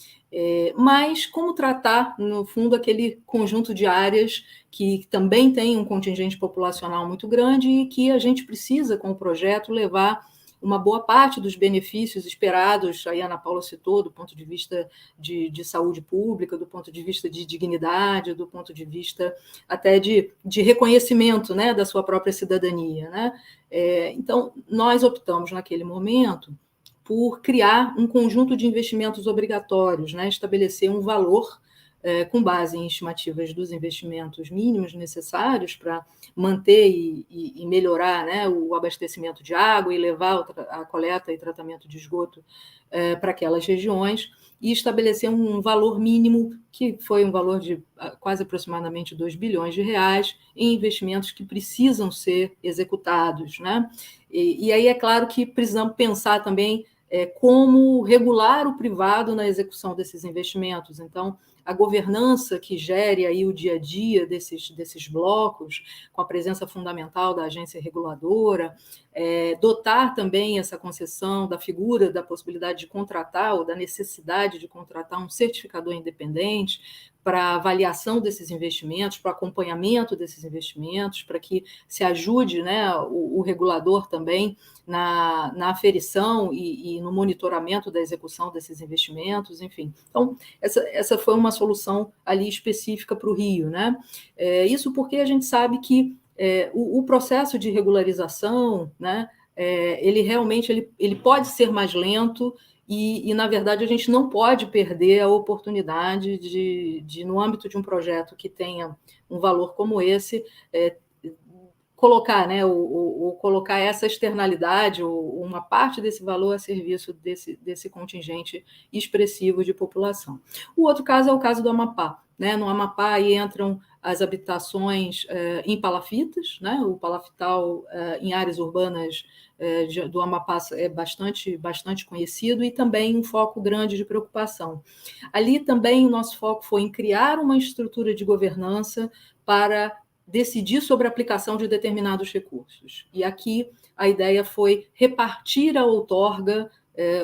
Mas como tratar, no fundo, aquele conjunto de áreas que também tem um contingente populacional muito grande e que a gente precisa, com o projeto, levar uma boa parte dos benefícios esperados, aí a Ana Paula citou, do ponto de vista de saúde pública, do ponto de vista de dignidade, do ponto de vista até de reconhecimento, né, da sua própria cidadania, né? Então, nós optamos, naquele momento, por criar um conjunto de investimentos obrigatórios, né? Estabelecer um valor com base em estimativas dos investimentos mínimos necessários para manter e melhorar, né, o abastecimento de água e levar a coleta e tratamento de esgoto para aquelas regiões, e estabelecer um valor mínimo, que foi um valor de quase aproximadamente 2 bilhões de reais, em investimentos que precisam ser executados, né? E aí é claro que precisamos pensar também como regular o privado na execução desses investimentos. Então, a governança que gere aí o dia a dia desses blocos, com a presença fundamental da agência reguladora, dotar também essa concessão da figura da possibilidade de contratar ou da necessidade de contratar um certificador independente para avaliação desses investimentos, para acompanhamento desses investimentos, para que se ajude, né, o regulador também na aferição e no monitoramento da execução desses investimentos, enfim. Então, essa foi uma solução ali específica para o Rio, né? Isso porque a gente sabe que o processo de regularização, né, ele realmente ele pode ser mais lento e, na verdade, a gente não pode perder a oportunidade de no âmbito de um projeto que tenha um valor como esse, colocar, né, ou colocar essa externalidade ou uma parte desse valor a serviço desse contingente expressivo de população. O outro caso é o caso do Amapá, né? No Amapá aí entram as habitações em palafitas, né? O palafital em áreas urbanas do Amapá é bastante conhecido, e também um foco grande de preocupação. Ali também o nosso foco foi em criar uma estrutura de governança para decidir sobre a aplicação de determinados recursos. E aqui a ideia foi repartir a outorga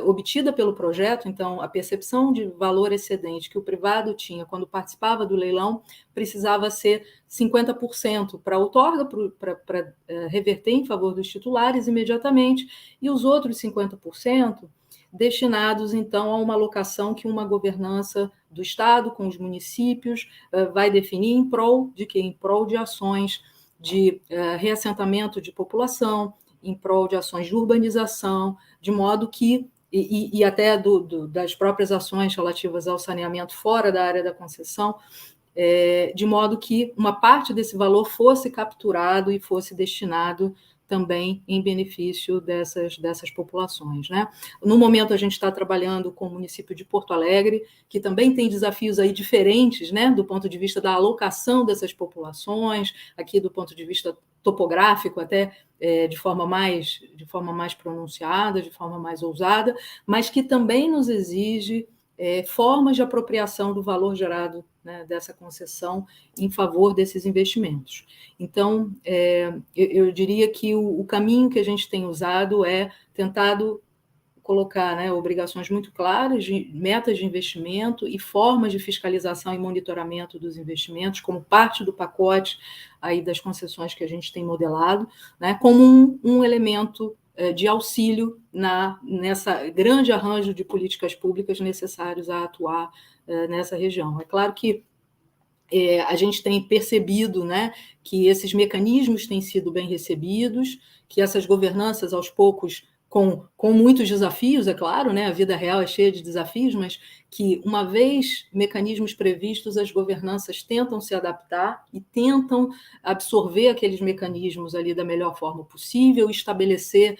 obtida pelo projeto. Então, a percepção de valor excedente que o privado tinha quando participava do leilão precisava ser 50% para a outorga, para reverter em favor dos titulares imediatamente, e os outros 50% destinados, então, a uma alocação que uma governança do Estado com os municípios vai definir em prol de quê? Em prol de ações de reassentamento de população, em prol de ações de urbanização, de modo que, e até das próprias ações relativas ao saneamento fora da área da concessão, de modo que uma parte desse valor fosse capturado e fosse destinado também em benefício dessas populações, né? No momento, a gente está trabalhando com o município de Porto Alegre, que também tem desafios aí diferentes, né, do ponto de vista da alocação dessas populações, aqui do ponto de vista topográfico, até de forma mais pronunciada, de forma mais ousada, mas que também nos exige formas de apropriação do valor gerado, né, dessa concessão em favor desses investimentos. Então, eu diria que o caminho que a gente tem usado é tentado colocar, né, obrigações muito claras, de metas de investimento e formas de fiscalização e monitoramento dos investimentos como parte do pacote aí das concessões que a gente tem modelado, né, como um elemento de auxílio nessa grande arranjo de políticas públicas necessários a atuar nessa região. É claro que a gente tem percebido, né, que esses mecanismos têm sido bem recebidos, que essas governanças, aos poucos, com muitos desafios, é claro, né? A vida real é cheia de desafios, mas que, uma vez mecanismos previstos, as governanças tentam se adaptar e tentam absorver aqueles mecanismos ali da melhor forma possível, estabelecer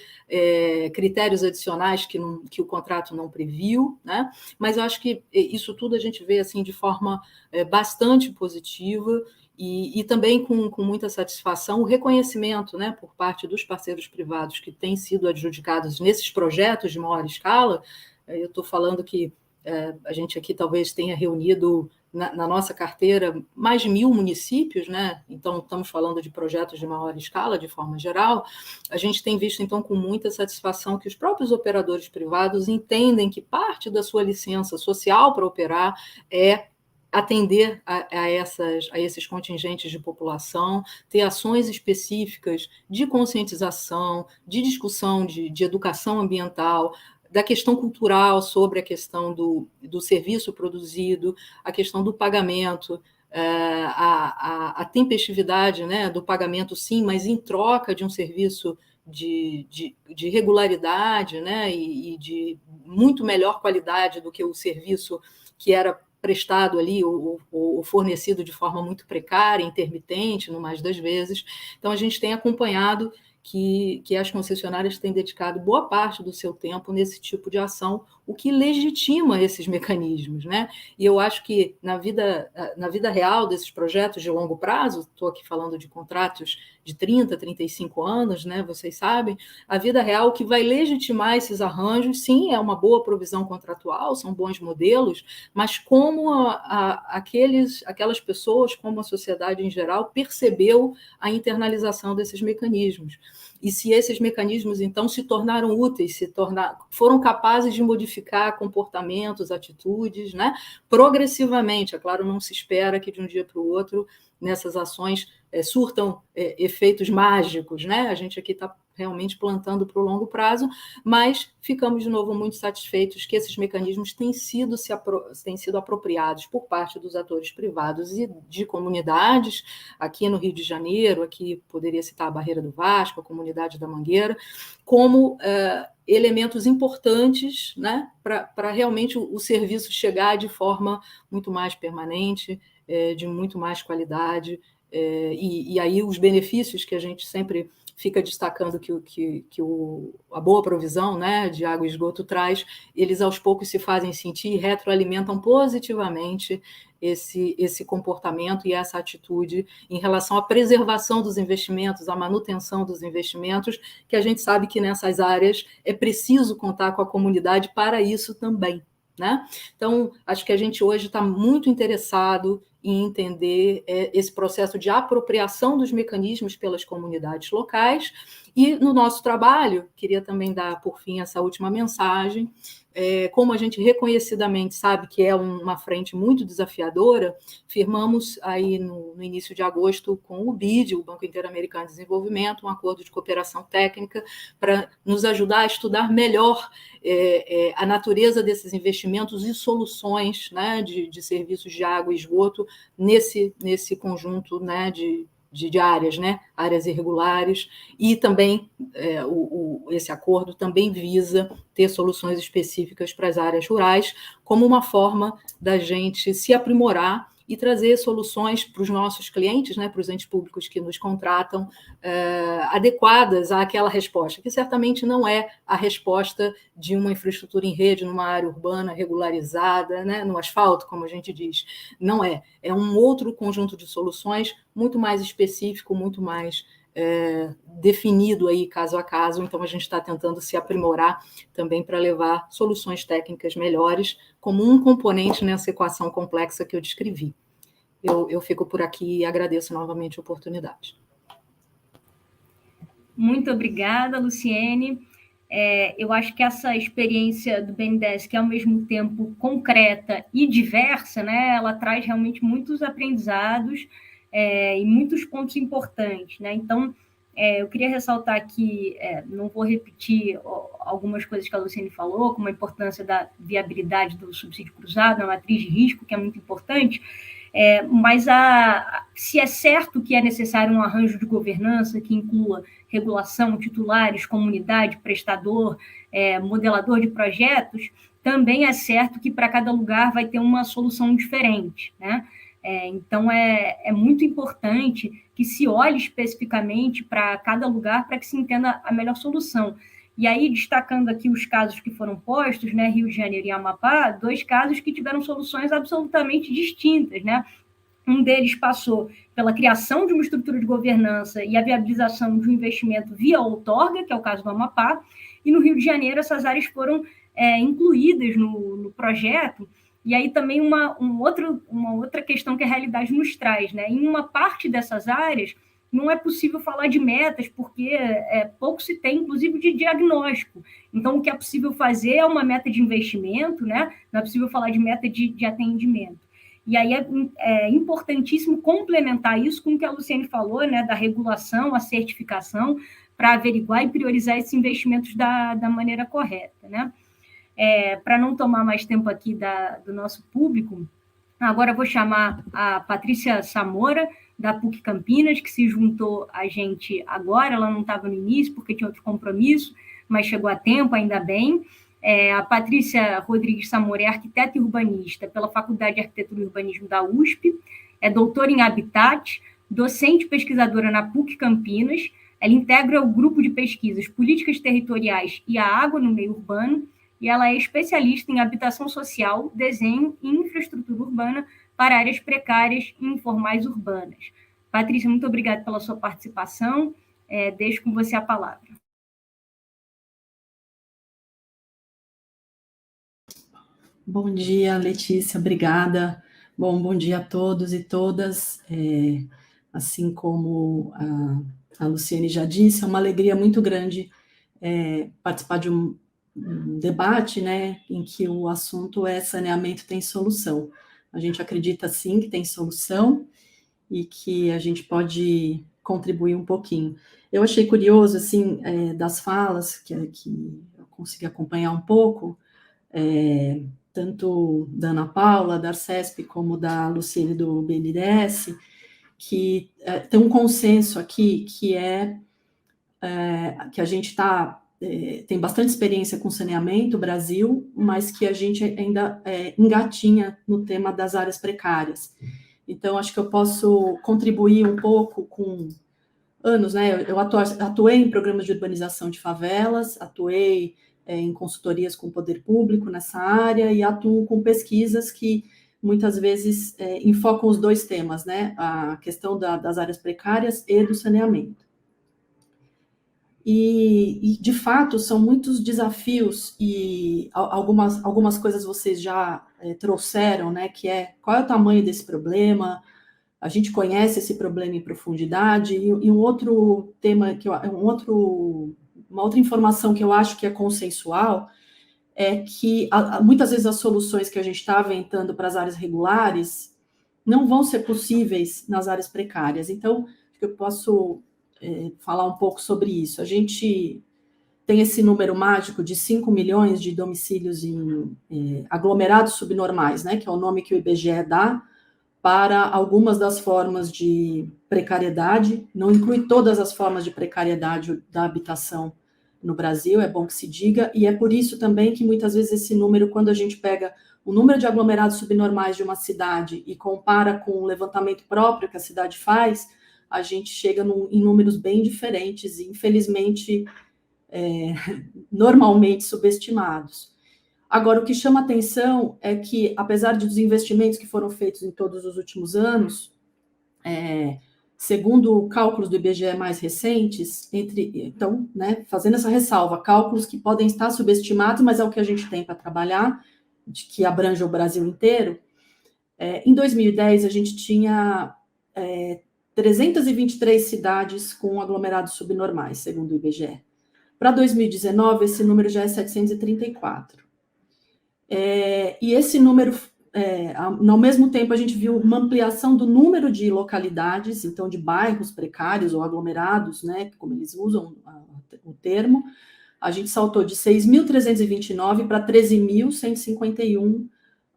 critérios adicionais que o contrato não previu, né? Mas eu acho que isso tudo a gente vê assim de forma bastante positiva. E também com muita satisfação o reconhecimento, né, por parte dos parceiros privados que têm sido adjudicados nesses projetos de maior escala. Eu estou falando que a gente aqui talvez tenha reunido na nossa carteira mais de 1.000 municípios, né? Então estamos falando de projetos de maior escala, de forma geral. A gente tem visto, então, com muita satisfação que os próprios operadores privados entendem que parte da sua licença social para operar é atender a esses contingentes de população, ter ações específicas de conscientização, de discussão de educação ambiental, da questão cultural sobre a questão do serviço produzido, a questão do pagamento, a tempestividade, né, do pagamento, sim, mas em troca de um serviço de regularidade, né, e de muito melhor qualidade do que o serviço que era prestado ali ou fornecido de forma muito precária, intermitente, no mais das vezes. Então, a gente tem acompanhado que as concessionárias têm dedicado boa parte do seu tempo nesse tipo de ação, o que legitima esses mecanismos, né? E eu acho que na vida real desses projetos de longo prazo, estou aqui falando de contratos de 30, 35 anos, né? Vocês sabem, a vida real que vai legitimar esses arranjos, sim, é uma boa provisão contratual, são bons modelos, mas como aquelas pessoas, como a sociedade em geral, percebeu a internalização desses mecanismos. E se esses mecanismos, então, se tornaram úteis, foram capazes de modificar comportamentos, atitudes, né? Progressivamente. É claro, não se espera que de um dia para o outro nessas ações surtam efeitos mágicos, né? A gente aqui está realmente plantando para o longo prazo, mas ficamos, de novo, muito satisfeitos que esses mecanismos têm sido apropriados por parte dos atores privados e de comunidades, aqui no Rio de Janeiro, aqui poderia citar a Barreira do Vasco, a Comunidade da Mangueira, como elementos importantes, né, para realmente o serviço chegar de forma muito mais permanente, de muito mais qualidade, e aí os benefícios que a gente sempre fica destacando que a boa provisão, né, de água e esgoto traz, eles aos poucos se fazem sentir e retroalimentam positivamente esse comportamento e essa atitude em relação à preservação dos investimentos, à manutenção dos investimentos, que a gente sabe que nessas áreas é preciso contar com a comunidade para isso também, né? Então, acho que a gente hoje está muito interessado em entender esse processo de apropriação dos mecanismos pelas comunidades locais. E no nosso trabalho, queria também dar, por fim, essa última mensagem. Como a gente reconhecidamente sabe que é uma frente muito desafiadora, firmamos aí no início de agosto com o BID, o Banco Interamericano de Desenvolvimento, um acordo de cooperação técnica para nos ajudar a estudar melhor a natureza desses investimentos e soluções, né, de serviços de água e esgoto nesse conjunto, né, de áreas, né, áreas irregulares, e também esse acordo também visa ter soluções específicas para as áreas rurais, como uma forma da gente se aprimorar e trazer soluções para os nossos clientes, né, para os entes públicos que nos contratam, adequadas àquela resposta, que certamente não é a resposta de uma infraestrutura em rede numa área urbana regularizada, né, no asfalto, como a gente diz. Não é. É um outro conjunto de soluções muito mais específico, muito mais definido aí caso a caso. Então, a gente está tentando se aprimorar também para levar soluções técnicas melhores como um componente nessa equação complexa que eu descrevi. Eu fico por aqui e agradeço novamente a oportunidade. Muito obrigada, Luciene. Eu acho que essa experiência do BNDES, que é ao mesmo tempo concreta e diversa, né, ela traz realmente muitos aprendizados e muitos pontos importantes, né? Então, eu queria ressaltar aqui, não vou repetir algumas coisas que a Luciene falou, como a importância da viabilidade do subsídio cruzado, a matriz de risco, que é muito importante, Mas se é certo que é necessário um arranjo de governança que inclua regulação, titulares, comunidade, prestador, modelador de projetos, também é certo que para cada lugar vai ter uma solução diferente, né? Então, é muito importante que se olhe especificamente para cada lugar para que se entenda a melhor solução. E aí, destacando aqui os casos que foram postos, né, Rio de Janeiro e Amapá, 2 casos que tiveram soluções absolutamente distintas, né? Um deles passou pela criação de uma estrutura de governança e a viabilização de um investimento via outorga, que é o caso do Amapá, e no Rio de Janeiro essas áreas foram incluídas no projeto. E aí também uma outra questão que a realidade nos traz, né? Em uma parte dessas áreas, não é possível falar de metas, porque pouco se tem, inclusive, de diagnóstico. Então, o que é possível fazer é uma meta de investimento, né? Não é possível falar de meta de atendimento. E aí é importantíssimo complementar isso com o que a Luciane falou, né? Da regulação, a certificação, para averiguar e priorizar esses investimentos da maneira correta, né? Para não tomar mais tempo aqui do nosso público, agora eu vou chamar a Patrícia Samora, da PUC Campinas, que se juntou a gente agora. Ela não estava no início porque tinha outro compromisso, mas chegou a tempo, ainda bem. A Patrícia Rodrigues Samora é arquiteta e urbanista pela Faculdade de Arquitetura e Urbanismo da USP, é doutora em Habitat, docente e pesquisadora na PUC Campinas. Ela integra o grupo de pesquisas Políticas Territoriais e a Água no Meio Urbano, e ela é especialista em habitação social, desenho e infraestrutura urbana para áreas precárias e informais urbanas. Patrícia, muito obrigada pela sua participação. Deixo com você a palavra. Bom dia, Letícia, obrigada. Bom dia a todos e todas. Assim como a Luciane já disse, é uma alegria muito grande participar de um debate, né, em que o assunto é saneamento tem solução. A gente acredita, sim, que tem solução e que a gente pode contribuir um pouquinho. Eu achei curioso, assim, das falas, que eu consegui acompanhar um pouco, tanto da Ana Paula, da Arcesp, como da Luciane, do BNDES, que tem um consenso aqui, que que a gente tem bastante experiência com saneamento, Brasil, mas que a gente ainda engatinha no tema das áreas precárias. Então, acho que eu posso contribuir um pouco com anos, né? Eu atuei em programas de urbanização de favelas, atuei em consultorias com o poder público nessa área e atuo com pesquisas que muitas vezes enfocam os 2 temas, né? A questão das áreas precárias e do saneamento. E, de fato, são muitos desafios e algumas coisas vocês já trouxeram, né, que qual é o tamanho desse problema, a gente conhece esse problema em profundidade, e um outro tema, uma outra informação que eu acho que é consensual, é que muitas vezes as soluções que a gente está aventando para as áreas regulares não vão ser possíveis nas áreas precárias. Então, acho que eu posso falar um pouco sobre isso. A gente tem esse número mágico de 5 milhões de domicílios em aglomerados subnormais, né, que é o nome que o IBGE dá para algumas das formas de precariedade, não inclui todas as formas de precariedade da habitação no Brasil, é bom que se diga, e é por isso também que muitas vezes esse número, quando a gente pega o número de aglomerados subnormais de uma cidade e compara com o levantamento próprio que a cidade faz, a gente chega em números bem diferentes e, infelizmente, normalmente subestimados. Agora, o que chama atenção é que, apesar dos investimentos que foram feitos em todos os últimos anos, segundo cálculos do IBGE mais recentes, então, né, fazendo essa ressalva, cálculos que podem estar subestimados, mas é o que a gente tem para trabalhar, que abrange o Brasil inteiro. Em 2010, a gente tinha 323 cidades com aglomerados subnormais, segundo o IBGE. Para 2019, esse número já é 734. E esse número, ao mesmo tempo, a gente viu uma ampliação do número de localidades, então de bairros precários ou aglomerados, né, como eles usam o termo. A gente saltou de 6.329 para 13.151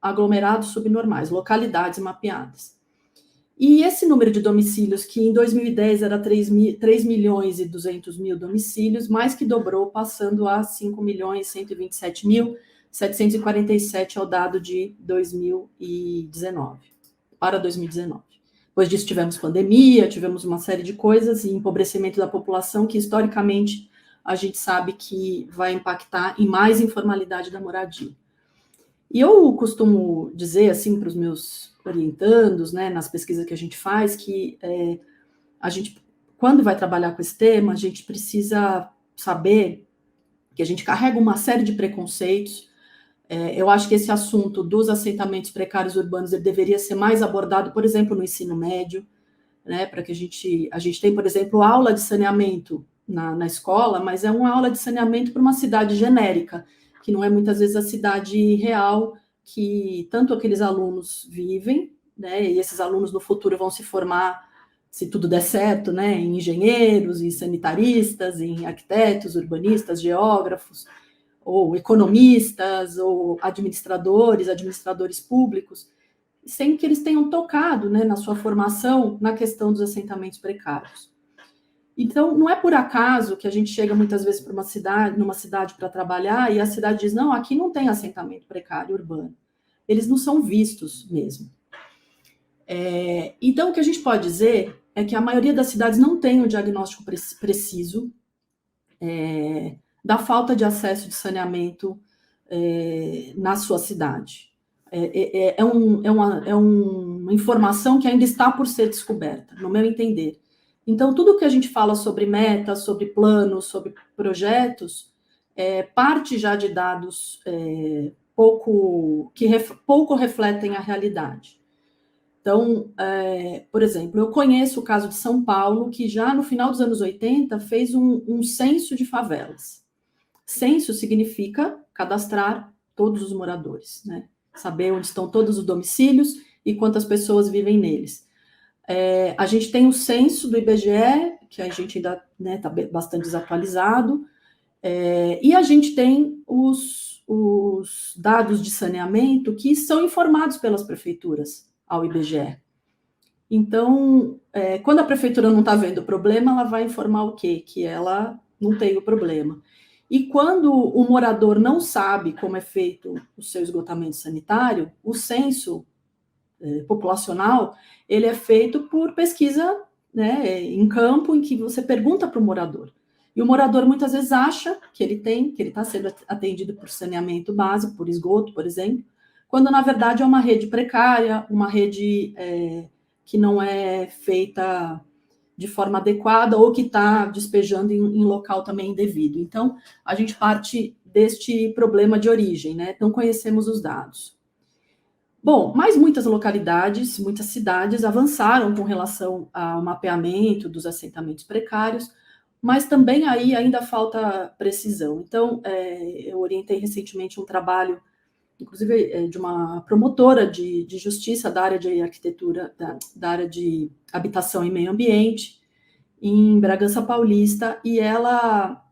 aglomerados subnormais, localidades mapeadas. E esse número de domicílios, que em 2010 era 3.200.000 domicílios, mais que dobrou, passando a 5.127.747 ao dado de 2019, para 2019. Depois disso tivemos pandemia, tivemos uma série de coisas e empobrecimento da população, que historicamente a gente sabe que vai impactar em mais informalidade da moradia. E eu costumo dizer, assim, para os meus orientandos, né, nas pesquisas que a gente faz, que a gente, quando vai trabalhar com esse tema, a gente precisa saber que a gente carrega uma série de preconceitos. Eu acho que esse assunto dos assentamentos precários urbanos ele deveria ser mais abordado, por exemplo, no ensino médio, né, para que a gente tem, por exemplo, aula de saneamento na escola, mas é uma aula de saneamento para uma cidade genérica, que não é muitas vezes a cidade real que tanto aqueles alunos vivem, né, e esses alunos no futuro vão se formar, se tudo der certo, né, em engenheiros, em sanitaristas, em arquitetos, urbanistas, geógrafos, ou economistas, ou administradores públicos, sem que eles tenham tocado, né, na sua formação na questão dos assentamentos precários. Então, não é por acaso que a gente chega muitas vezes para numa cidade para trabalhar e a cidade diz, não, aqui não tem assentamento precário urbano. Eles não são vistos mesmo. Então, o que a gente pode dizer é que a maioria das cidades não tem um diagnóstico preciso da falta de acesso de saneamento na sua cidade. É uma informação que ainda está por ser descoberta, no meu entender. Então, tudo que a gente fala sobre metas, sobre planos, sobre projetos, parte já de dados pouco refletem a realidade. Então, por exemplo, eu conheço o caso de São Paulo, que já no final dos anos 80 fez um censo de favelas. Censo significa cadastrar todos os moradores, né? Saber onde estão todos os domicílios e quantas pessoas vivem neles. A gente tem o censo do IBGE, que a gente ainda está bastante desatualizado, e a gente tem os dados de saneamento que são informados pelas prefeituras ao IBGE. Então, quando a prefeitura não está vendo o problema, ela vai informar o quê? Que ela não tem o problema. E quando o morador não sabe como é feito o seu esgotamento sanitário, o censo populacional, ele é feito por pesquisa, né, em campo, em que você pergunta para o morador. E o morador muitas vezes acha que ele está sendo atendido por saneamento básico, por esgoto, por exemplo, quando na verdade é uma rede precária, uma rede que não é feita de forma adequada ou que está despejando em local também indevido. Então, a gente parte deste problema de origem, né? Não conhecemos os dados. Bom, mas muitas localidades, muitas cidades avançaram com relação ao mapeamento dos assentamentos precários, mas também aí ainda falta precisão. Então, eu orientei recentemente um trabalho, inclusive de uma promotora de justiça da área de arquitetura, da área de habitação e meio ambiente, em Bragança Paulista, e ela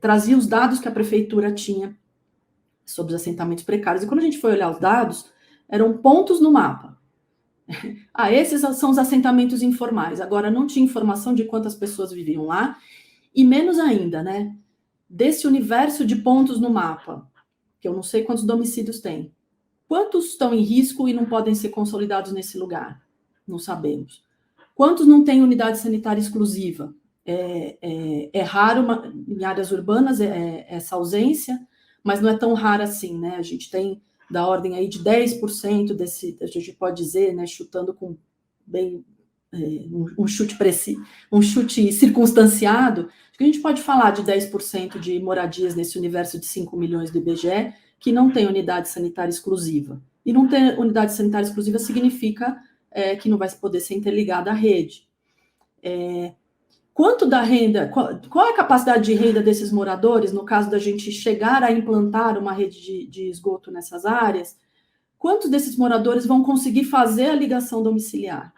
trazia os dados que a prefeitura tinha sobre os assentamentos precários. E quando a gente foi olhar os dados, eram pontos no mapa. Esses são os assentamentos informais. Agora, não tinha informação de quantas pessoas viviam lá, e menos ainda, né, desse universo de pontos no mapa, que eu não sei quantos domicílios tem. Quantos estão em risco e não podem ser consolidados nesse lugar? Não sabemos. Quantos não têm unidade sanitária exclusiva? É raro em áreas urbanas essa ausência, mas não é tão rara assim, né? A gente tem da ordem aí de 10% a gente pode dizer, né, chutando com bem um chute circunstanciado, que a gente pode falar de 10% de moradias nesse universo de 5 milhões do IBGE que não tem unidade sanitária exclusiva. E não ter unidade sanitária exclusiva significa que não vai poder ser interligada à rede. Quanto da renda, qual é a capacidade de renda desses moradores, no caso da gente chegar a implantar uma rede de esgoto nessas áreas? Quantos desses moradores vão conseguir fazer a ligação domiciliar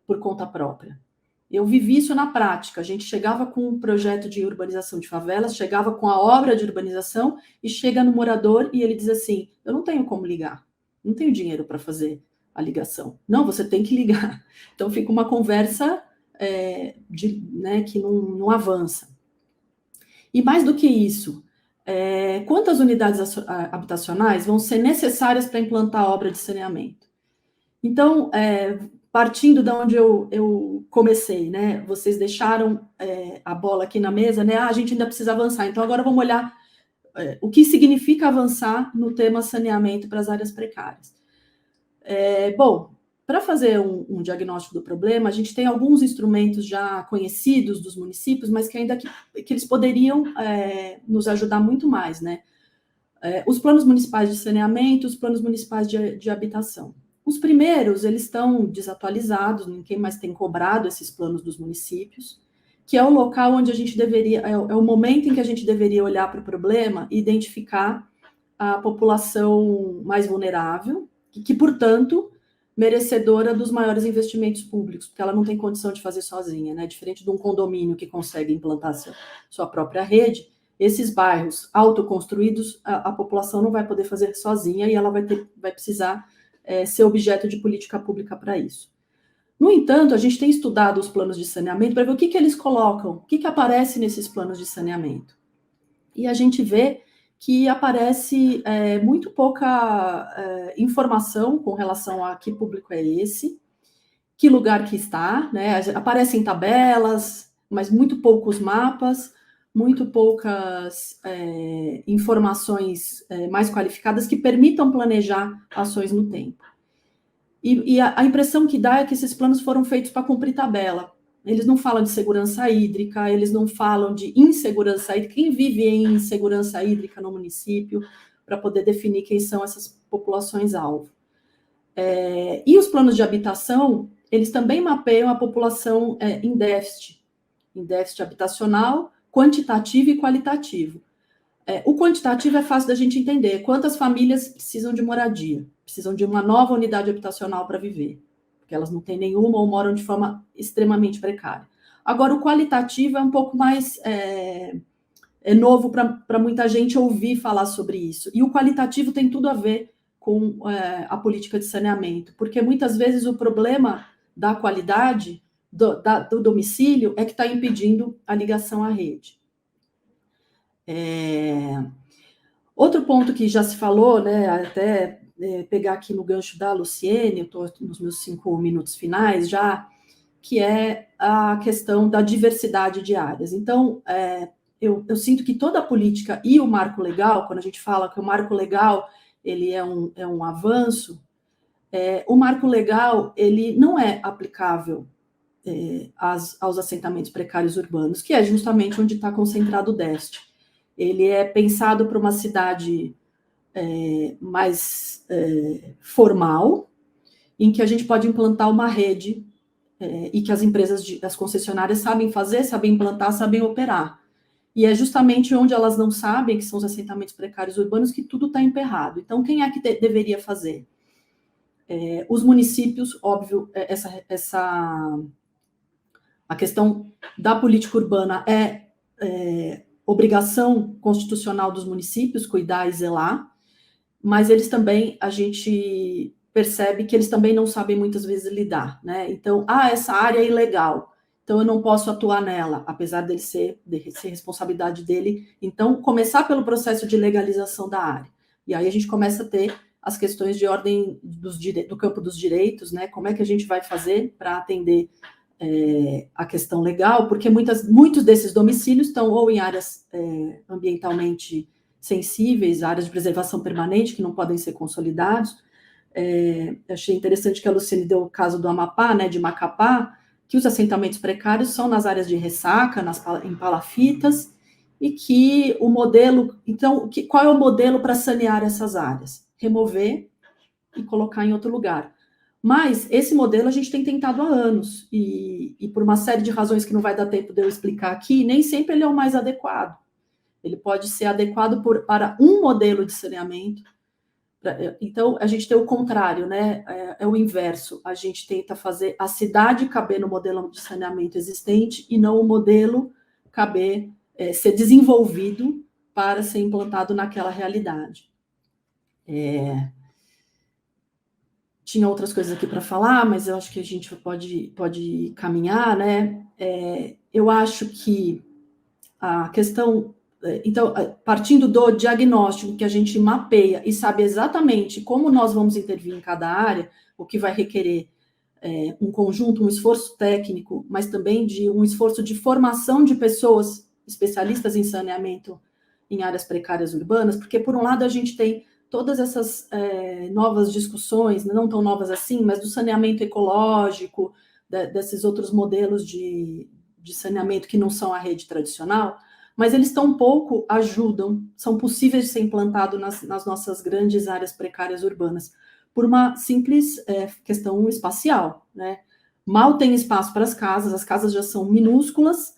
por conta própria? Eu vivi isso na prática. A gente chegava com um projeto de urbanização de favelas, chegava com a obra de urbanização e chega no morador e ele diz assim, eu não tenho como ligar, não tenho dinheiro para fazer a ligação. Não, você tem que ligar. Então fica uma conversa né, que não avança. E mais do que isso, quantas unidades habitacionais vão ser necessárias para implantar a obra de saneamento? Então, partindo de onde eu comecei, né? Vocês deixaram a bola aqui na mesa, né? A gente ainda precisa avançar. Então, agora vamos olhar o que significa avançar no tema saneamento para as áreas precárias. Bom, para fazer um diagnóstico do problema, a gente tem alguns instrumentos já conhecidos dos municípios, mas que ainda que eles poderiam nos ajudar muito mais, né? Os planos municipais de saneamento, os planos municipais de habitação. Os primeiros, eles estão desatualizados, ninguém mais tem cobrado esses planos dos municípios, que é o local onde a gente deveria, é o momento em que a gente deveria olhar para o problema e identificar a população mais vulnerável, que, portanto, merecedora dos maiores investimentos públicos, porque ela não tem condição de fazer sozinha, né? Diferente de um condomínio que consegue implantar sua própria rede, esses bairros autoconstruídos, a população não vai poder fazer sozinha e ela vai precisar ser objeto de política pública para isso. No entanto, a gente tem estudado os planos de saneamento para ver o que eles colocam, o que aparece nesses planos de saneamento. E a gente vê que aparece muito pouca informação com relação a que público é esse, que lugar que está, né? Aparecem tabelas, mas muito poucos mapas, muito poucas informações mais qualificadas que permitam planejar ações no tempo. E a impressão que dá é que esses planos foram feitos para cumprir tabela. Eles não falam de segurança hídrica, eles não falam de insegurança hídrica, quem vive em insegurança hídrica no município, para poder definir quem são essas populações-alvo. E os planos de habitação, eles também mapeiam a população em déficit habitacional, quantitativo e qualitativo. O quantitativo é fácil da gente entender. Quantas famílias precisam de moradia? Precisam de uma nova unidade habitacional para viver, porque elas não têm nenhuma ou moram de forma extremamente precária. Agora, o qualitativo é um pouco mais novo para muita gente ouvir falar sobre isso. E o qualitativo tem tudo a ver com a política de saneamento, porque muitas vezes o problema da qualidade do domicílio é que está impedindo a ligação à rede. Outro ponto que já se falou, né, até pegar aqui no gancho da Luciene, eu estou nos meus 5 minutos finais já, que é a questão da diversidade de áreas. Então, eu sinto que toda a política e o marco legal, quando a gente fala que o marco legal ele é um avanço, o marco legal ele não é aplicável aos assentamentos precários urbanos, que é justamente onde está concentrado o déficit. Ele é pensado para uma cidade mais formal, em que a gente pode implantar uma rede e que as empresas, as concessionárias sabem fazer, sabem implantar, sabem operar. E é justamente onde elas não sabem, que são os assentamentos precários urbanos, que tudo está emperrado. Então, quem é que deveria fazer? Os municípios, óbvio, a questão da política urbana é obrigação constitucional dos municípios cuidar e zelar, mas eles também, a gente percebe que eles também não sabem muitas vezes lidar, né? Então, essa área é ilegal, então eu não posso atuar nela, apesar de ser responsabilidade dele. Então, começar pelo processo de legalização da área. E aí a gente começa a ter as questões de ordem do campo dos direitos, né? Como é que a gente vai fazer para atender a questão legal, porque muitos desses domicílios estão ou em áreas ambientalmente sensíveis, áreas de preservação permanente, que não podem ser consolidados. Achei interessante que a Luciene deu o caso do Amapá, né, de Macapá, que os assentamentos precários são nas áreas de ressaca, em palafitas, e que o modelo... Então, qual é o modelo para sanear essas áreas? Remover e colocar em outro lugar. Mas esse modelo a gente tem tentado há anos, e por uma série de razões que não vai dar tempo de eu explicar aqui, nem sempre ele é o mais adequado. Ele pode ser adequado para um modelo de saneamento. Então, a gente tem o contrário, né? É o inverso. A gente tenta fazer a cidade caber no modelo de saneamento existente e não o modelo caber, ser desenvolvido para ser implantado naquela realidade. tinha outras coisas aqui para falar, mas eu acho que a gente pode caminhar, né? Eu acho que a questão... Então, partindo do diagnóstico que a gente mapeia e sabe exatamente como nós vamos intervir em cada área, o que vai requerer um conjunto, um esforço técnico, mas também de um esforço de formação de pessoas especialistas em saneamento em áreas precárias urbanas, porque, por um lado, a gente tem todas essas novas discussões, não tão novas assim, mas do saneamento ecológico, desses outros modelos de saneamento que não são a rede tradicional, mas eles tão pouco ajudam, são possíveis de ser implantados nas nossas grandes áreas precárias urbanas, por uma simples questão espacial, né? Mal tem espaço para as casas já são minúsculas,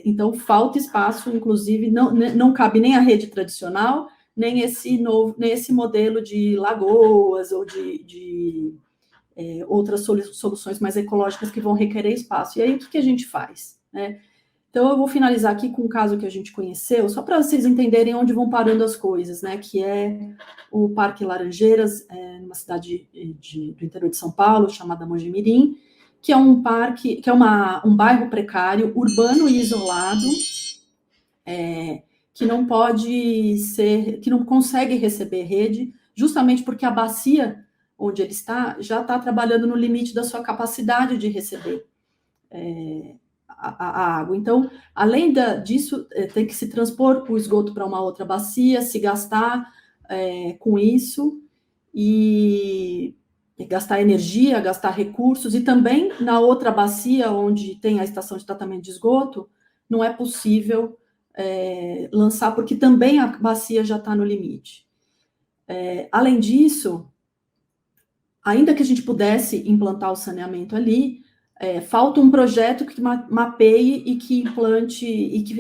então falta espaço, inclusive, não cabe nem a rede tradicional, nem esse modelo de lagoas ou de outras soluções mais ecológicas que vão requerer espaço. E aí, o que a gente faz, né? Então, eu vou finalizar aqui com um caso que a gente conheceu, só para vocês entenderem onde vão parando as coisas, né? Que é o Parque Laranjeiras, numa cidade do interior de São Paulo, chamada Mojimirim, que é um parque, que é um bairro precário, urbano e isolado, que não pode ser, que não consegue receber rede, justamente porque a bacia onde ele está já está trabalhando no limite da sua capacidade de receber a água. Então, além disso, tem que se transpor o esgoto para uma outra bacia, se gastar com isso e gastar energia, gastar recursos, e também na outra bacia, onde tem a estação de tratamento de esgoto, não é possível lançar, porque também a bacia já está no limite. Além disso, ainda que a gente pudesse implantar o saneamento ali, falta um projeto que mapeie e que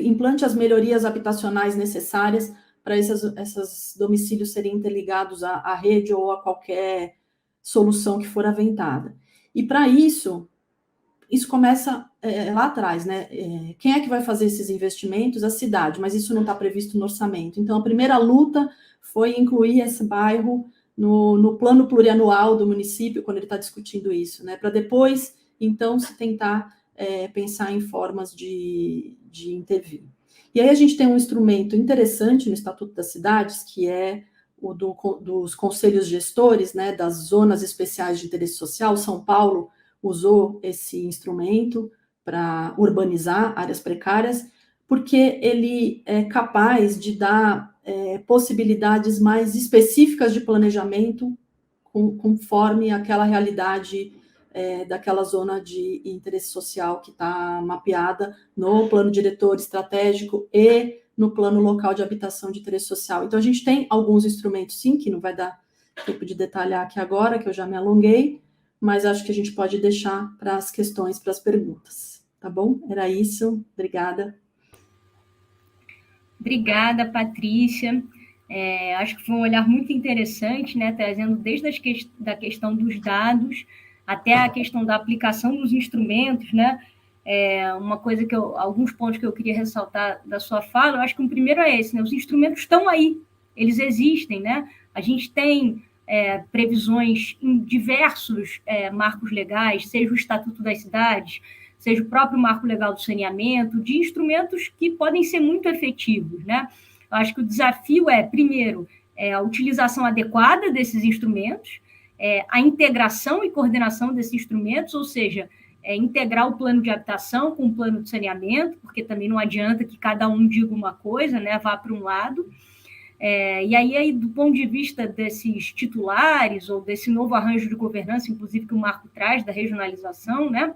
implante as melhorias habitacionais necessárias para esses domicílios serem interligados à rede ou a qualquer solução que for aventada. E para isso começa lá atrás, né? Quem é que vai fazer esses investimentos? A cidade, mas isso não está previsto no orçamento. Então, a primeira luta foi incluir esse bairro no plano plurianual do município, quando ele está discutindo isso, né? Para depois, então, se tentar pensar em formas de intervir. E aí a gente tem um instrumento interessante no Estatuto das Cidades, que é o dos conselhos gestores, né, das zonas especiais de interesse social. São Paulo usou esse instrumento para urbanizar áreas precárias, porque ele é capaz de dar possibilidades mais específicas de planejamento conforme aquela realidade daquela zona de interesse social que está mapeada no plano diretor estratégico e no plano local de habitação de interesse social. Então, a gente tem alguns instrumentos, sim, que não vai dar tempo de detalhar aqui agora, que eu já me alonguei, mas acho que a gente pode deixar para as questões, para as perguntas. Tá bom? Era isso. Obrigada. Obrigada, Patrícia. Acho que foi um olhar muito interessante, né, trazendo desde a questão dos dados até a questão da aplicação dos instrumentos, né? Uma coisa alguns pontos que eu queria ressaltar da sua fala, eu acho que o primeiro é esse, né? Os instrumentos estão aí, eles existem, né? A gente tem previsões em diversos marcos legais, seja o Estatuto das Cidades, seja o próprio Marco Legal do Saneamento, de instrumentos que podem ser muito efetivos, né? Eu acho que o desafio primeiro, a utilização adequada desses instrumentos, a integração e coordenação desses instrumentos, ou seja, integrar o plano de habitação com o plano de saneamento, porque também não adianta que cada um diga uma coisa, né, vá para um lado. E aí, do ponto de vista desses titulares, ou desse novo arranjo de governança, inclusive que o Marco traz, da regionalização, né,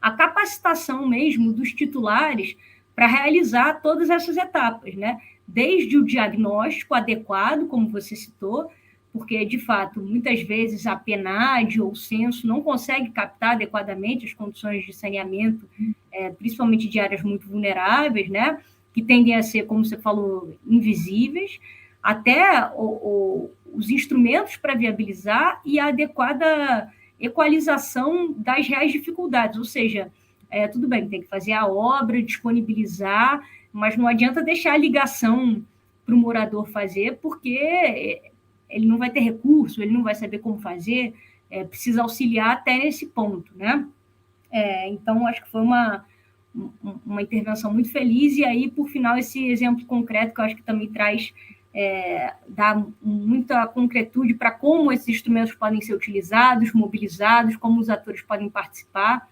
a capacitação mesmo dos titulares para realizar todas essas etapas, né, desde o diagnóstico adequado, como você citou, porque, de fato, muitas vezes a PNAD ou o censo não consegue captar adequadamente as condições de saneamento, principalmente de áreas muito vulneráveis, né, que tendem a ser, como você falou, invisíveis, até os instrumentos para viabilizar e a adequada equalização das reais dificuldades, ou seja, tudo bem, tem que fazer a obra, disponibilizar, mas não adianta deixar a ligação para o morador fazer, porque ele não vai ter recurso, ele não vai saber como fazer, precisa auxiliar até nesse ponto, né? Então, acho que foi uma intervenção muito feliz, e aí, por final, esse exemplo concreto, que eu acho que também dá muita concretude para como esses instrumentos podem ser utilizados, mobilizados, como os atores podem participar.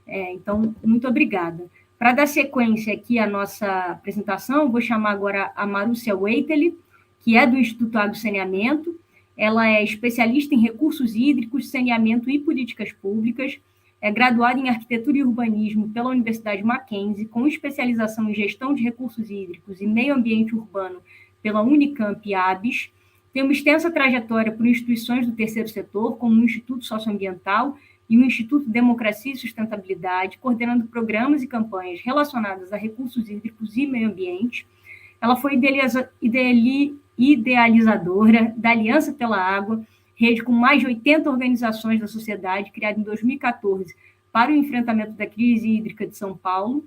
Então, muito obrigada. Para dar sequência aqui à nossa apresentação, vou chamar agora a Marúcia Weiteli, que é do Instituto Água e Saneamento. Ela é especialista em recursos hídricos, saneamento e políticas públicas, é graduada em Arquitetura e Urbanismo pela Universidade Mackenzie, com especialização em Gestão de Recursos Hídricos e Meio Ambiente Urbano pela Unicamp e ABS. Tem uma extensa trajetória por instituições do terceiro setor, como o Instituto Socioambiental e o Instituto Democracia e Sustentabilidade, coordenando programas e campanhas relacionadas a recursos hídricos e meio ambiente. Ela foi idealizadora da Aliança pela Água, rede com mais de 80 organizações da sociedade, criada em 2014 para o enfrentamento da crise hídrica de São Paulo.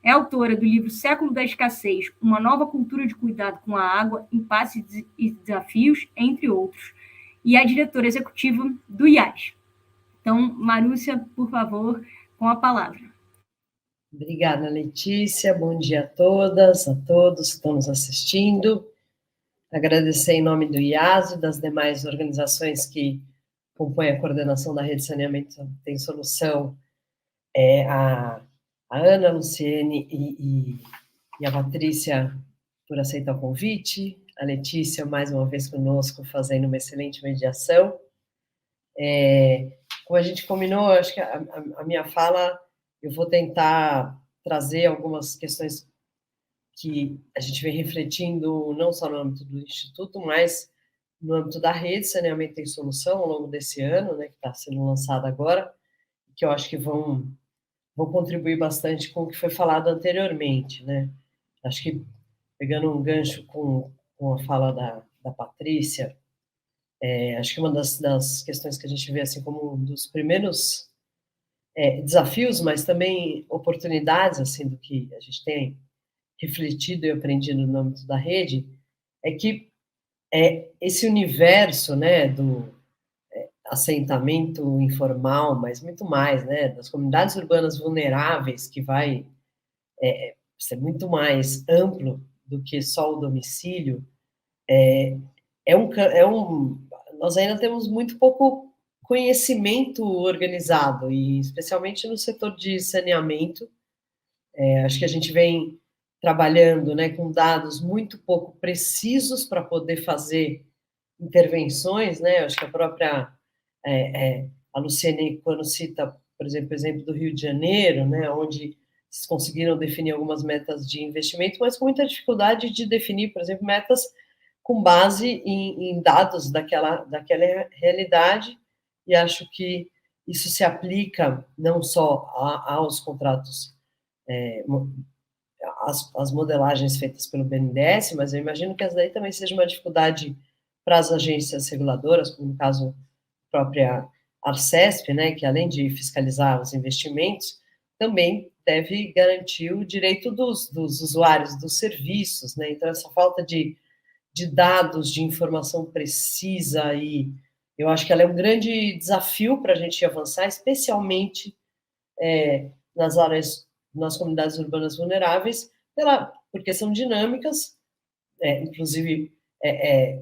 É autora do livro Século da Escassez, uma nova cultura de cuidado com a água, impasses e desafios, entre outros. E é diretora executiva do IAS. Então, Marúcia, por favor, com a palavra. Obrigada, Letícia. Bom dia a todas, a todos que estão nos assistindo. Agradecer em nome do IAS e das demais organizações que compõem a coordenação da Rede Saneamento Tem Solução, a Ana, a Luciene e a Patrícia por aceitar o convite, a Letícia mais uma vez conosco fazendo uma excelente mediação. Como a gente combinou, acho que a minha fala, eu vou tentar trazer algumas questões que a gente vem refletindo não só no âmbito do Instituto, mas no âmbito da Rede Saneamento Tem Solução ao longo desse ano, né, que está sendo lançado agora, que eu acho que vão contribuir bastante com o que foi falado anteriormente, né? Acho que, pegando um gancho com a fala da Patrícia, acho que uma das questões que a gente vê assim como um dos primeiros desafios, mas também oportunidades assim do que a gente tem refletido e aprendido no âmbito da rede, é que esse universo, né, do assentamento informal, mas muito mais, né, das comunidades urbanas vulneráveis, que vai ser muito mais amplo do que só o domicílio, nós ainda temos muito pouco conhecimento organizado, e especialmente no setor de saneamento. Acho que a gente vem trabalhando, né, com dados muito pouco precisos para poder fazer intervenções, né? Acho que a própria a Luciene, quando cita, por exemplo, o exemplo do Rio de Janeiro, né, onde vocês conseguiram definir algumas metas de investimento, mas com muita dificuldade de definir, por exemplo, metas com base em dados daquela realidade, e acho que isso se aplica não só aos contratos, as modelagens feitas pelo BNDES, mas eu imagino que essa daí também seja uma dificuldade para as agências reguladoras, como no caso a própria Arcesp, né, que além de fiscalizar os investimentos, também deve garantir o direito dos usuários dos serviços, né? Então essa falta de dados, de informação precisa, e eu acho que ela é um grande desafio para a gente avançar, especialmente nas áreas, nas comunidades urbanas vulneráveis, porque são dinâmicas, inclusive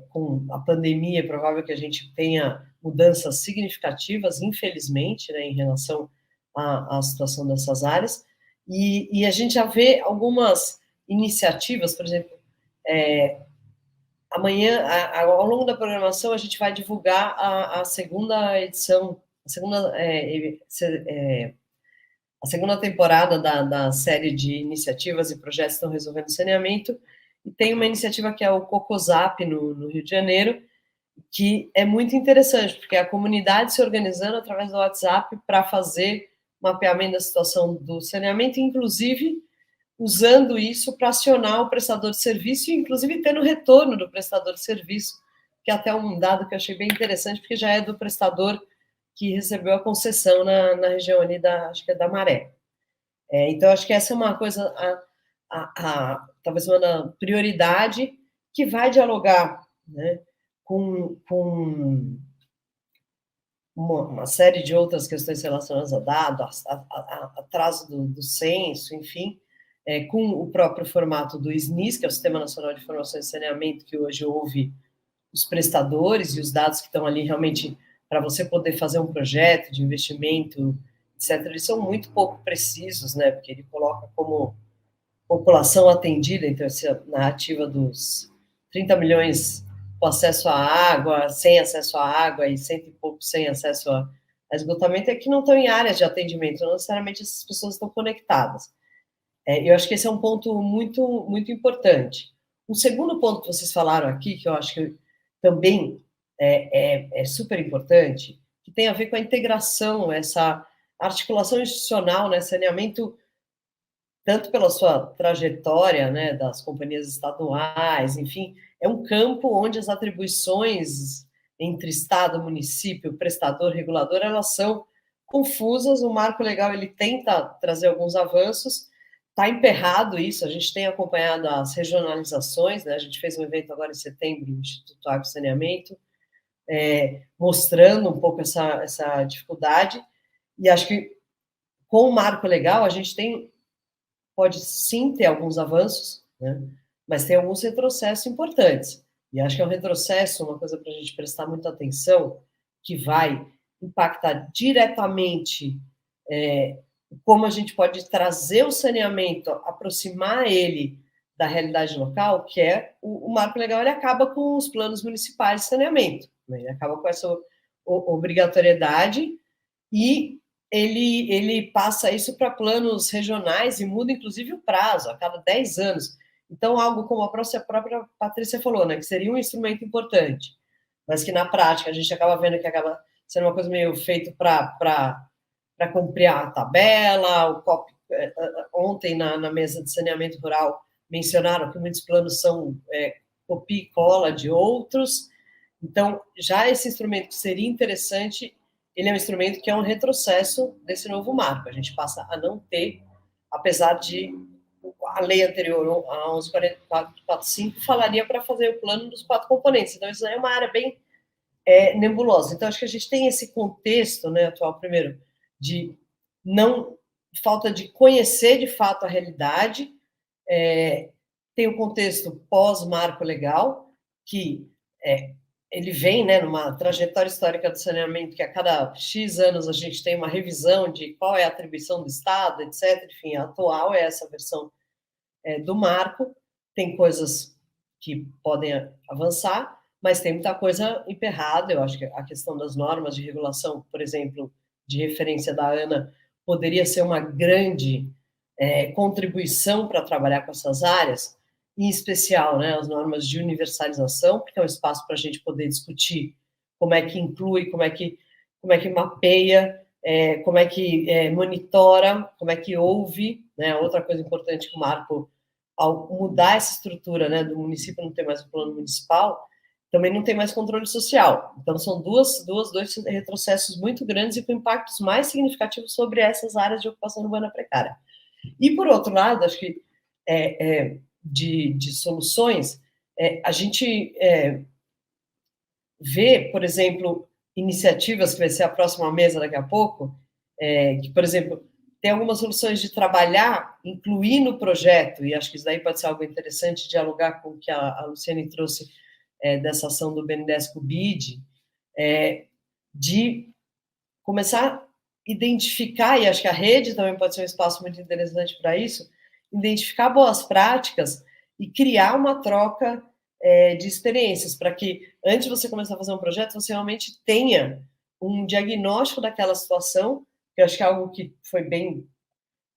com a pandemia é provável que a gente tenha mudanças significativas, infelizmente, né, em relação à situação dessas áreas, e a gente já vê algumas iniciativas, por exemplo, amanhã, ao longo da programação, a gente vai divulgar a segunda edição, a segunda temporada da série de iniciativas e projetos que estão resolvendo saneamento, e tem uma iniciativa que é o Cocosap, no Rio de Janeiro, que é muito interessante, porque é a comunidade se organizando através do WhatsApp para fazer mapeamento da situação do saneamento, inclusive usando isso para acionar o prestador de serviço, e inclusive tendo retorno do prestador de serviço, que é até um dado que eu achei bem interessante, porque já é do prestador que recebeu a concessão na região ali acho que é da Maré. Então, acho que essa é uma coisa, talvez uma prioridade, que vai dialogar, né, com uma série de outras questões relacionadas a dados, atraso do censo, enfim, com o próprio formato do SNIS, que é o Sistema Nacional de Informações e Saneamento, que hoje ouve os prestadores e os dados que estão ali realmente para você poder fazer um projeto de investimento, etc., eles são muito pouco precisos, né, porque ele coloca como população atendida, então essa narrativa dos 30 milhões com acesso à água, sem acesso à água e 100 e pouco sem acesso a esgotamento, é que não estão em áreas de atendimento, não necessariamente essas pessoas estão conectadas. Eu acho que esse é um ponto muito, muito importante. Um segundo ponto que vocês falaram aqui, que eu acho que também é super importante, que tem a ver com a integração, essa articulação institucional, né, saneamento, tanto pela sua trajetória, né, das companhias estaduais, enfim, é um campo onde as atribuições entre Estado, município, prestador, regulador, elas são confusas. O marco legal, ele tenta trazer alguns avanços, está emperrado isso, a gente tem acompanhado as regionalizações, né, a gente fez um evento agora em setembro no Instituto Água e Saneamento, mostrando um pouco essa dificuldade, e acho que com o marco legal a gente pode sim ter alguns avanços, né, mas tem alguns retrocessos importantes. E acho que é um retrocesso, uma coisa para a gente prestar muita atenção, que vai impactar diretamente como a gente pode trazer o saneamento, aproximar ele da realidade local, que é o marco legal, ele acaba com os planos municipais de saneamento, né? Ele acaba com essa obrigatoriedade e ele passa isso para planos regionais e muda, inclusive, o prazo, a cada 10 anos. Então, algo como a própria Patrícia falou, né, que seria um instrumento importante, mas que, na prática, a gente acaba vendo que acaba sendo uma coisa meio feita para cumprir a tabela. O COP, ontem, na mesa de saneamento rural, mencionaram que muitos planos são copia e cola de outros. Então, já esse instrumento que seria interessante, ele é um instrumento que é um retrocesso desse novo marco. A gente passa a não ter, apesar de a lei anterior, a 11.44.5, falaria para fazer o plano dos 4 componentes. Então, isso é uma área bem nebulosa. Então, acho que a gente tem esse contexto, né, atual, primeiro, de falta de conhecer de fato a realidade, tem o contexto pós-marco legal, que ele vem, né, numa trajetória histórica do saneamento, que a cada X anos a gente tem uma revisão de qual é a atribuição do Estado, etc. Enfim, a atual é essa versão do marco. Tem coisas que podem avançar, mas tem muita coisa emperrada. Eu acho que a questão das normas de regulação, por exemplo, de referência da ANA, poderia ser uma grande contribuição para trabalhar com essas áreas, em especial, né, as normas de universalização, porque é um espaço para a gente poder discutir como é que inclui, como é que mapeia, como é que monitora, como é que ouve, né? Outra coisa importante que o marco, ao mudar essa estrutura, né, do município não ter mais o plano municipal, também não tem mais controle social. Então, são dois retrocessos muito grandes e com impactos mais significativos sobre essas áreas de ocupação urbana precária. E, por outro lado, acho que de soluções, a gente vê, por exemplo, iniciativas, que vai ser a próxima mesa daqui a pouco, que, por exemplo, tem algumas soluções de trabalhar, incluir no projeto, e acho que isso daí pode ser algo interessante, dialogar com o que a Luciane trouxe dessa ação do BNDES com o BID, de começar a identificar, e acho que a rede também pode ser um espaço muito interessante para isso, identificar boas práticas e criar uma troca de experiências, para que, antes de você começar a fazer um projeto, você realmente tenha um diagnóstico daquela situação, que eu acho que é algo que foi bem,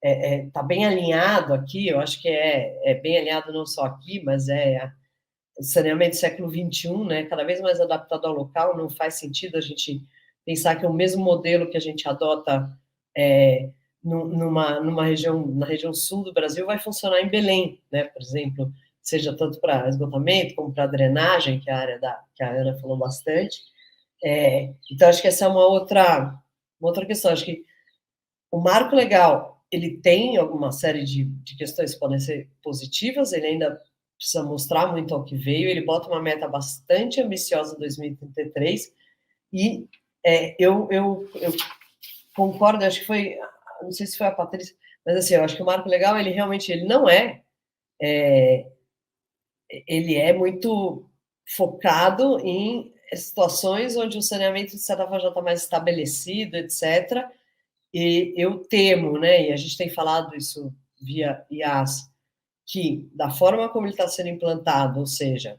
está bem alinhado aqui. Eu acho que é bem alinhado não só aqui, mas saneamento do século XXI, né, cada vez mais adaptado ao local. Não faz sentido a gente pensar que é o mesmo modelo que a gente adota numa região, na região sul do Brasil, vai funcionar em Belém, né, por exemplo, seja tanto para esgotamento como para drenagem, que é a área que a Ana falou bastante. Então, acho que essa é uma outra questão. Acho que o marco legal, ele tem alguma série de questões que podem ser positivas, ele ainda precisa mostrar muito ao que veio, ele bota uma meta bastante ambiciosa em 2033, e eu concordo, acho que foi, não sei se foi a Patrícia, mas assim, eu acho que o marco legal, ele realmente, ele não ele é muito focado em situações onde o saneamento, de certa forma, já está mais estabelecido, etc., e eu temo, né, e a gente tem falado isso via IAS, que da forma como ele está sendo implantado, ou seja,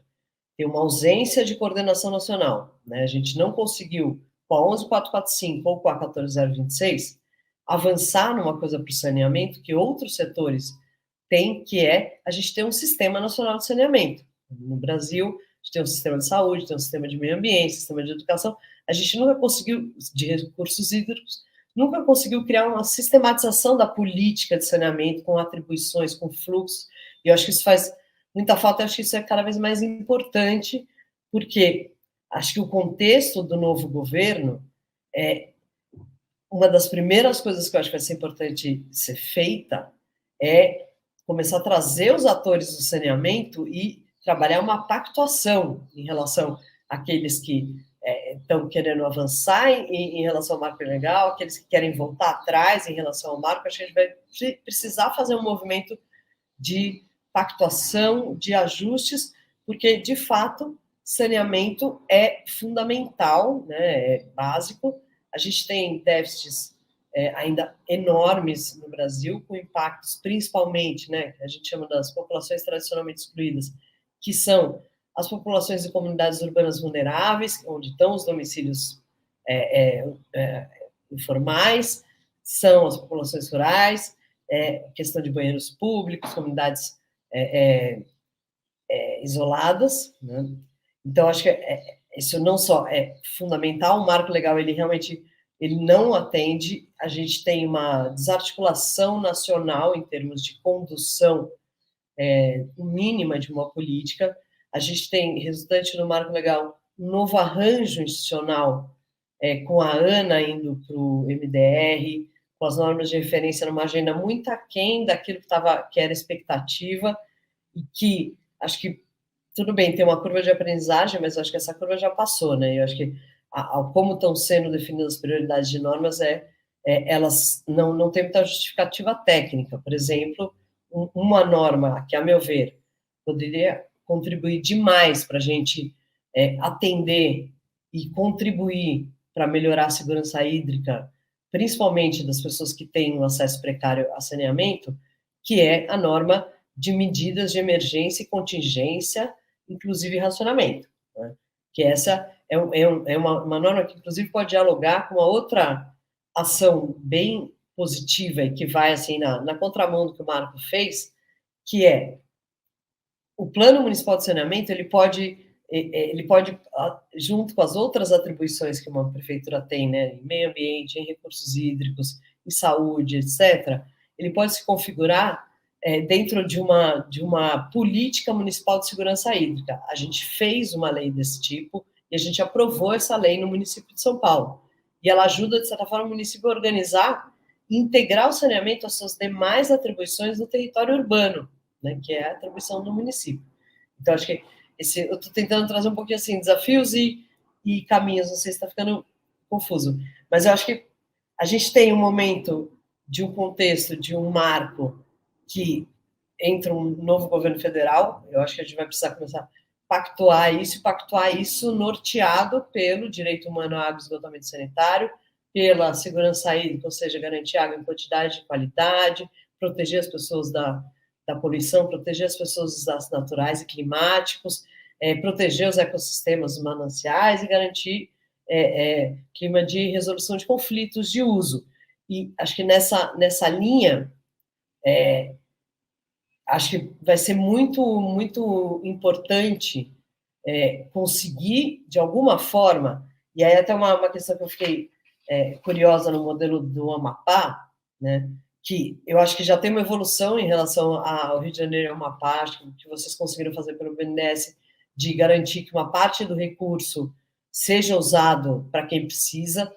tem uma ausência de coordenação nacional, né? A gente não conseguiu, com a 11445 ou com a 14026, avançar numa coisa para o saneamento que outros setores têm, que é a gente ter um sistema nacional de saneamento. No Brasil, a gente tem um sistema de saúde, tem um sistema de meio ambiente, sistema de educação. A gente nunca conseguiu, de recursos hídricos, nunca conseguiu criar uma sistematização da política de saneamento com atribuições, com fluxos, e eu acho que isso faz muita falta, eu acho que isso é cada vez mais importante, porque acho que o contexto do novo governo uma das primeiras coisas que eu acho que vai ser importante ser feita é começar a trazer os atores do saneamento e trabalhar uma pactuação em relação àqueles que estão querendo avançar em relação ao marco legal, aqueles que querem voltar atrás em relação ao marco. Acho que a gente vai precisar fazer um movimento de pactuação, de ajustes, porque, de fato, saneamento é fundamental, né, é básico. A gente tem déficits ainda enormes no Brasil, com impactos principalmente, né, que a gente chama das populações tradicionalmente excluídas, que são as populações de comunidades urbanas vulneráveis, onde estão os domicílios informais, são as populações rurais, questão de banheiros públicos, comunidades isoladas, né? Então, acho que isso não só é fundamental, o marco legal, ele realmente não atende, a gente tem uma desarticulação nacional em termos de condução mínima de uma política, a gente tem, resultante do marco legal, um novo arranjo institucional, com a ANA indo para o MDR, com as normas de referência numa agenda muito aquém daquilo que era expectativa, e que, acho que, tudo bem, tem uma curva de aprendizagem, mas acho que essa curva já passou, né? Eu acho que, como estão sendo definidas as prioridades de normas, elas não têm muita justificativa técnica. Por exemplo, uma norma que, a meu ver, poderia contribuir demais para a gente atender e contribuir para melhorar a segurança hídrica, principalmente das pessoas que têm um acesso precário a saneamento, que é a norma de medidas de emergência e contingência, inclusive racionamento, né? Que essa é uma norma que, inclusive, pode dialogar com uma outra ação bem positiva e que vai, assim, na contramão do que o Marco fez, que é o Plano Municipal de Saneamento, ele pode, junto com as outras atribuições que uma prefeitura tem, né, em meio ambiente, em recursos hídricos, em saúde, etc., ele pode se configurar dentro de uma política municipal de segurança hídrica. A gente fez uma lei desse tipo e a gente aprovou essa lei no município de São Paulo. E ela ajuda, de certa forma, o município a organizar e integrar o saneamento às suas demais atribuições no território urbano, né, que é a atribuição do município. Então, acho que eu estou tentando trazer um pouquinho assim, desafios e caminhos, não sei se está ficando confuso, mas eu acho que a gente tem um momento de um contexto, de um marco, que entra um novo governo federal, eu acho que a gente vai precisar começar a pactuar isso norteado pelo direito humano à água e esgotamento sanitário, pela segurança hídrica, ou seja, garantir água em quantidade e qualidade, proteger as pessoas da poluição, proteger as pessoas dos desastres naturais e climáticos, proteger os ecossistemas, os mananciais e garantir clima de resolução de conflitos de uso. E acho que nessa linha, acho que vai ser muito, muito importante conseguir, de alguma forma, e aí até uma questão que eu fiquei curiosa no modelo do Amapá, né, que eu acho que já tem uma evolução em relação ao Rio de Janeiro e ao Amapá, acho que vocês conseguiram fazer pelo BNDES, de garantir que uma parte do recurso seja usado para quem precisa,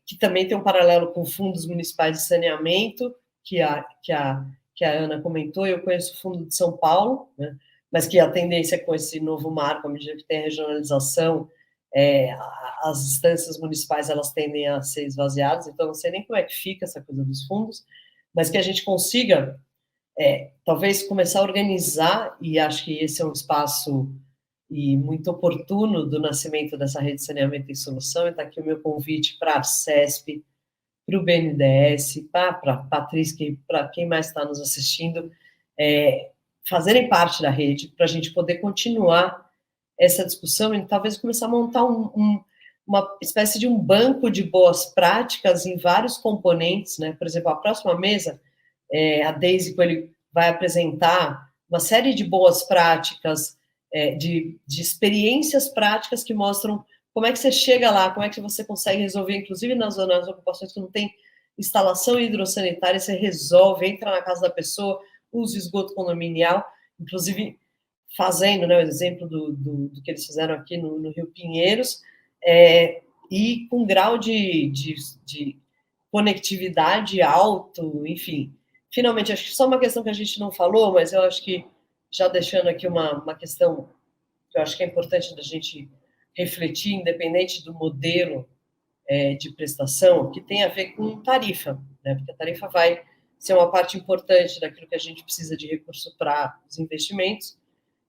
que também tem um paralelo com fundos municipais de saneamento, que a que a Ana comentou, eu conheço o Fundo de São Paulo, né, mas que a tendência com esse novo marco, à medida que tem a regionalização, as instâncias municipais elas tendem a ser esvaziadas, então não sei nem como é que fica essa coisa dos fundos, mas que a gente consiga, talvez, começar a organizar, e acho que esse é um espaço muito oportuno do nascimento dessa rede de saneamento em solução, e está aqui o meu convite para a Arcesp, para o BNDES, para a Patrícia, para quem mais está nos assistindo, fazerem parte da rede, para a gente poder continuar essa discussão e talvez começar a montar uma espécie de um banco de boas práticas em vários componentes, né? Por exemplo, a próxima mesa, a Deise Coelho vai apresentar uma série de boas práticas, de experiências práticas que mostram como é que você chega lá, como é que você consegue resolver, inclusive nas ocupações que não tem instalação hidrossanitária, você resolve, entra na casa da pessoa, usa o esgoto condominial, inclusive fazendo, né, o exemplo do que eles fizeram aqui no Rio Pinheiros, e com grau de conectividade alto, enfim. Finalmente, acho que só uma questão que a gente não falou, mas eu acho que, já deixando aqui uma questão que eu acho que é importante da gente refletir, independente do modelo de prestação, que tem a ver com tarifa, né? Porque a tarifa vai ser uma parte importante daquilo que a gente precisa de recurso para os investimentos,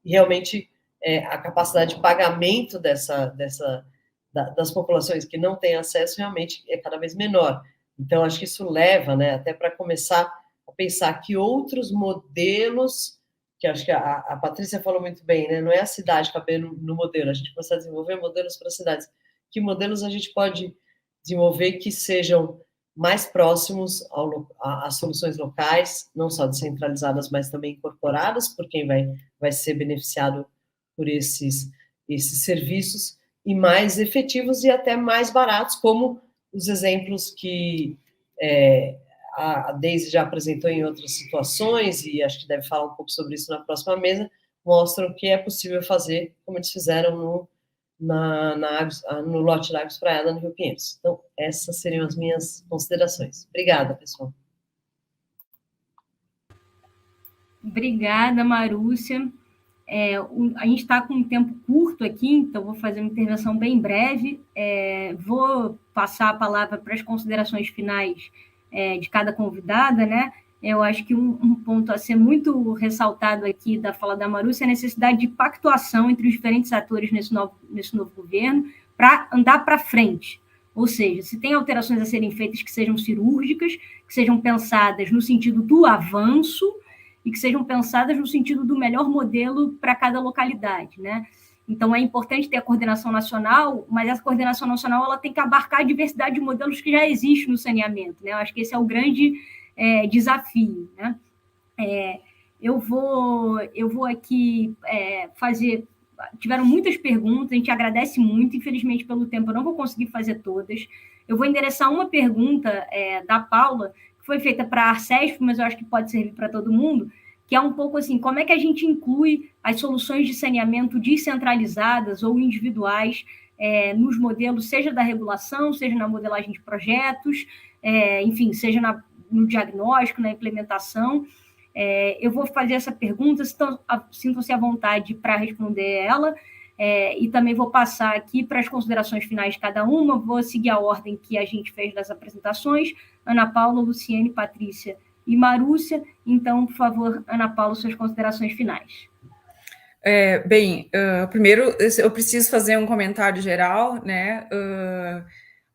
e realmente a capacidade de pagamento das populações que não têm acesso realmente é cada vez menor. Então, acho que isso leva, né, até para começar a pensar que outros modelos, que acho que a Patrícia falou muito bem, né, não é a cidade caber no modelo, a gente começa a desenvolver modelos para cidades. Que modelos a gente pode desenvolver que sejam mais próximos às soluções locais, não só descentralizadas, mas também incorporadas por quem vai ser beneficiado por esses serviços, e mais efetivos e até mais baratos, como os exemplos que a Deise já apresentou em outras situações, e acho que deve falar um pouco sobre isso na próxima mesa, mostram que é possível fazer, como eles fizeram no lote da Águas Praiada, no Rio Pinheiros. Então, essas seriam as minhas considerações. Obrigada, pessoal. Obrigada, Marúcia. A gente está com um tempo curto aqui, então vou fazer uma intervenção bem breve. Vou passar a palavra para as considerações finais de cada convidada, né? Eu acho que um ponto a ser muito ressaltado aqui da fala da Marúcia é a necessidade de pactuação entre os diferentes atores nesse novo governo para andar para frente. Ou seja, se tem alterações a serem feitas que sejam cirúrgicas, que sejam pensadas no sentido do avanço e que sejam pensadas no sentido do melhor modelo para cada localidade, né? Então, é importante ter a coordenação nacional, mas essa coordenação nacional ela tem que abarcar a diversidade de modelos que já existe no saneamento, né? Eu acho que esse é o grande desafio, né? Eu vou aqui fazer... Tiveram muitas perguntas, a gente agradece muito, infelizmente, pelo tempo, eu não vou conseguir fazer todas. Eu vou endereçar uma pergunta da Paula, que foi feita para a Arcesp, mas eu acho que pode servir para todo mundo, que é um pouco assim, como é que a gente inclui as soluções de saneamento descentralizadas ou individuais nos modelos, seja da regulação, seja na modelagem de projetos, enfim, seja no diagnóstico, na implementação. Eu vou fazer essa pergunta, sintam-se à vontade para responder ela, e também vou passar aqui para as considerações finais de cada uma, vou seguir a ordem que a gente fez das apresentações, Ana Paula, Luciene, Patrícia e Marúcia. Então, por favor, Ana Paula, suas considerações finais. Primeiro, eu preciso fazer um comentário geral, né?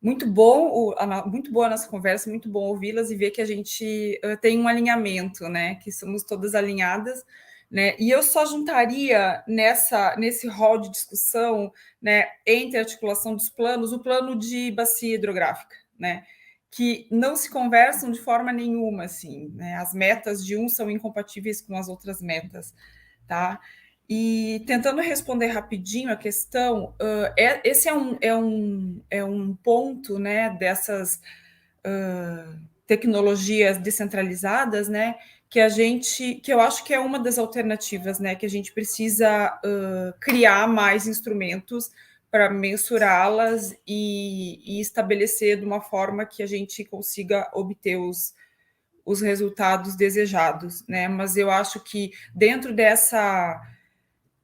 Muito boa a nossa conversa, muito bom ouvi-las e ver que a gente tem um alinhamento, né? Que somos todas alinhadas, né? E eu só juntaria nesse rol de discussão, né, entre a articulação dos planos, o plano de bacia hidrográfica, né? Que não se conversam de forma nenhuma, assim, né? As metas de um são incompatíveis com as outras metas, tá? E tentando responder rapidinho a questão, esse é um ponto, né, dessas tecnologias descentralizadas, né, que eu acho que é uma das alternativas, né, que a gente precisa criar mais instrumentos para mensurá-las e estabelecer de uma forma que a gente consiga obter os resultados desejados, né? Mas eu acho que dentro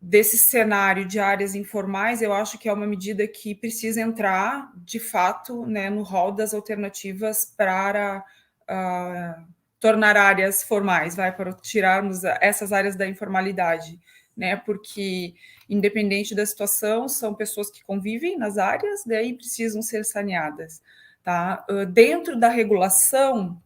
desse cenário de áreas informais, eu acho que é uma medida que precisa entrar, de fato, né, no rol das alternativas para tornar áreas formais, para tirarmos essas áreas da informalidade, né? Porque, independente da situação, são pessoas que convivem nas áreas, daí precisam ser saneadas, tá? Dentro da regulação,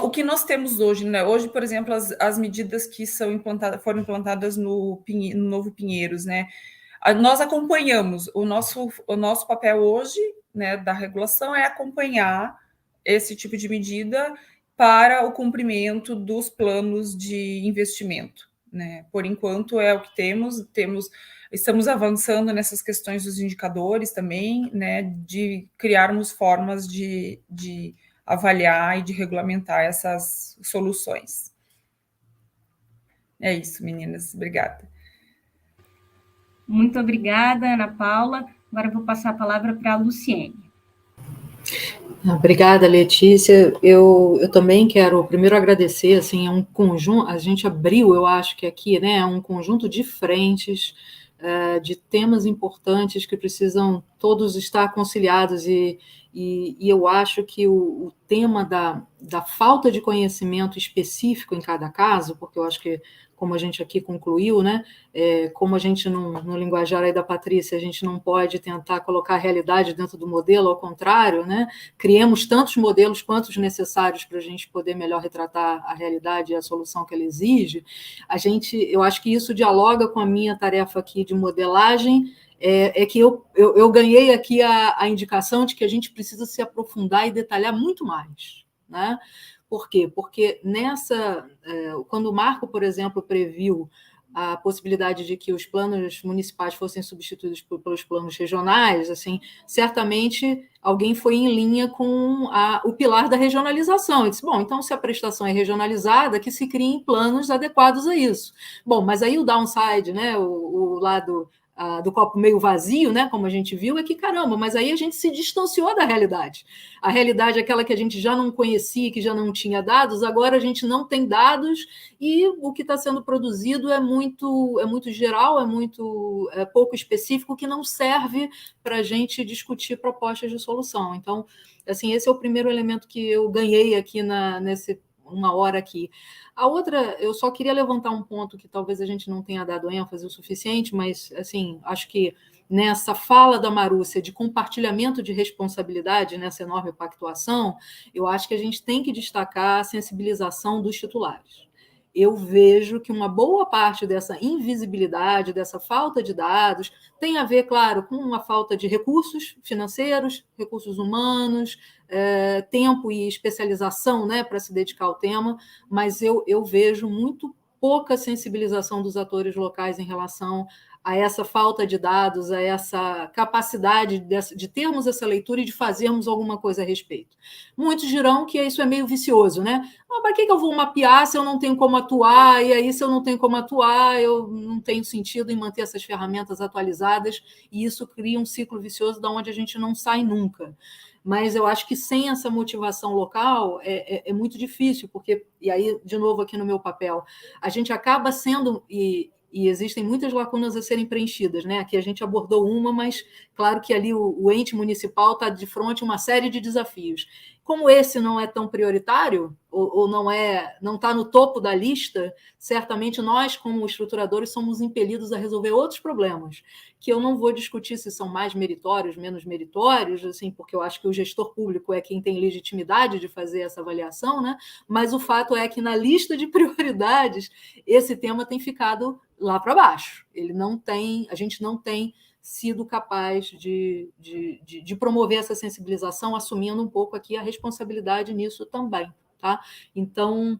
o que nós temos hoje, né? Hoje, por exemplo, as medidas que foram implantadas no Novo Pinheiros, né? Nós acompanhamos, o nosso papel hoje, né, da regulação é acompanhar esse tipo de medida para o cumprimento dos planos de investimento, né? Por enquanto é o que estamos avançando nessas questões dos indicadores também, né, de criarmos formas de avaliar e de regulamentar essas soluções. É isso, meninas. Obrigada. Muito obrigada, Ana Paula. Agora eu vou passar a palavra para a Luciene. Obrigada, Letícia. Eu também quero primeiro agradecer, assim, um conjunto, a gente abriu, eu acho que aqui, né, um conjunto de frentes, de temas importantes que precisam todos estar conciliados e eu acho que o tema da falta de conhecimento específico em cada caso, porque eu acho que, como a gente aqui concluiu, né, como a gente, no linguajar aí da Patrícia, a gente não pode tentar colocar a realidade dentro do modelo, ao contrário, né, criemos tantos modelos quantos necessários para a gente poder melhor retratar a realidade e a solução que ela exige, eu acho que isso dialoga com a minha tarefa aqui de modelagem, que eu ganhei aqui a indicação de que a gente precisa se aprofundar e detalhar muito mais, né? Por quê? Porque quando o Marco, por exemplo, previu a possibilidade de que os planos municipais fossem substituídos pelos planos regionais, assim, certamente alguém foi em linha com o pilar da regionalização. Eu disse, bom, então se a prestação é regionalizada, que se criem planos adequados a isso. Bom, mas aí o downside, né, o lado do copo meio vazio, né, como a gente viu, é que, caramba, mas aí a gente se distanciou da realidade. A realidade é aquela que a gente já não conhecia, que já não tinha dados, agora a gente não tem dados e o que está sendo produzido é muito geral, é pouco específico, que não serve para a gente discutir propostas de solução. Então, assim, esse é o primeiro elemento que eu ganhei aqui nesse uma hora aqui. A outra, eu só queria levantar um ponto que talvez a gente não tenha dado ênfase o suficiente, mas, assim, acho que nessa fala da Marúcia de compartilhamento de responsabilidade, nessa enorme pactuação, eu acho que a gente tem que destacar a sensibilização dos titulares. Eu vejo que uma boa parte dessa invisibilidade, dessa falta de dados, tem a ver, claro, com uma falta de recursos financeiros, recursos humanos, tempo e especialização, né, para se dedicar ao tema, mas eu vejo muito pouca sensibilização dos atores locais em relação a essa falta de dados, a essa capacidade de termos essa leitura e de fazermos alguma coisa a respeito. Muitos dirão que isso é meio vicioso, né? Para que eu vou mapear se eu não tenho como atuar? E aí, se eu não tenho como atuar, eu não tenho sentido em manter essas ferramentas atualizadas, e isso cria um ciclo vicioso da onde a gente não sai nunca. Mas eu acho que sem essa motivação local é muito difícil, porque, e aí, de novo, aqui no meu papel, a gente acaba sendo, e existem muitas lacunas a serem preenchidas, né? Aqui a gente abordou uma, mas claro que ali o ente municipal está de frente a uma série de desafios. Como esse não é tão prioritário, ou não está no topo da lista, certamente nós, como estruturadores, somos impelidos a resolver outros problemas, que eu não vou discutir se são mais meritórios, menos meritórios, assim, porque eu acho que o gestor público é quem tem legitimidade de fazer essa avaliação, né? Mas o fato é que na lista de prioridades, esse tema tem ficado lá para baixo. A gente não tem sido capaz de promover essa sensibilização, assumindo um pouco aqui a responsabilidade nisso também. Tá? Então,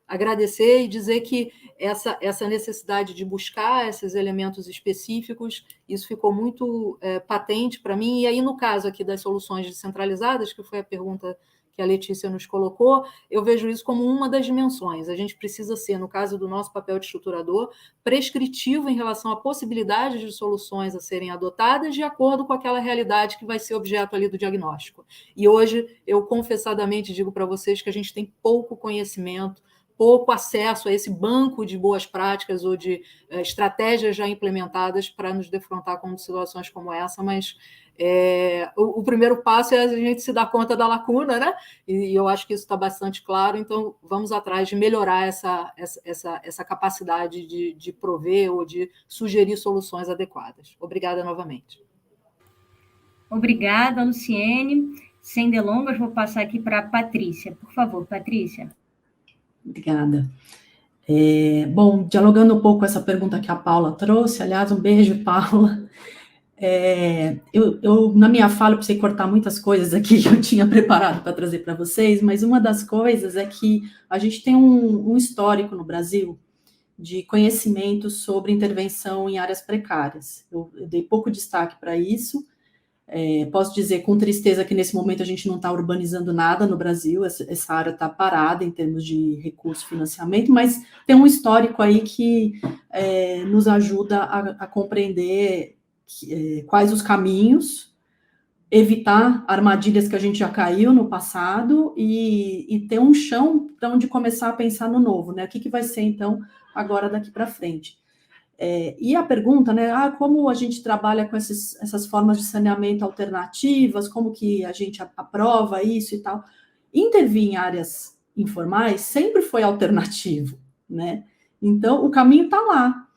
agradecer e dizer que essa necessidade de buscar esses elementos específicos, isso ficou muito patente para mim. E aí, no caso aqui das soluções descentralizadas, que foi a pergunta que a Letícia nos colocou, eu vejo isso como uma das dimensões. A gente precisa ser, no caso do nosso papel de estruturador, prescritivo em relação à possibilidade de soluções a serem adotadas de acordo com aquela realidade que vai ser objeto ali do diagnóstico. E hoje, eu confessadamente digo para vocês que a gente tem pouco conhecimento, pouco acesso a esse banco de boas práticas ou de estratégias já implementadas para nos defrontar com situações como essa, mas o primeiro passo é a gente se dar conta da lacuna, né? E eu acho que isso está bastante claro, então vamos atrás de melhorar essa capacidade de prover ou de sugerir soluções adequadas. Obrigada novamente. Obrigada, Luciene. Sem delongas, vou passar aqui para a Patrícia. Por favor, Patrícia. Obrigada. Bom, dialogando um pouco com essa pergunta que a Paula trouxe, aliás, um beijo, Paula. Eu na minha fala, eu precisei cortar muitas coisas aqui que eu tinha preparado para trazer para vocês, mas uma das coisas é que a gente tem um histórico no Brasil de conhecimento sobre intervenção em áreas precárias. Eu dei pouco destaque para isso. Posso dizer com tristeza que nesse momento a gente não está urbanizando nada no Brasil, essa área está parada em termos de recurso e financiamento, mas tem um histórico aí que nos ajuda a compreender quais os caminhos, evitar armadilhas que a gente já caiu no passado e ter um chão para onde começar a pensar no novo, né? O que vai ser, então, agora daqui para frente. E a pergunta, né, como a gente trabalha com essas formas de saneamento alternativas, como que a gente aprova isso e tal. Intervir em áreas informais sempre foi alternativo, né? Então, o caminho está lá.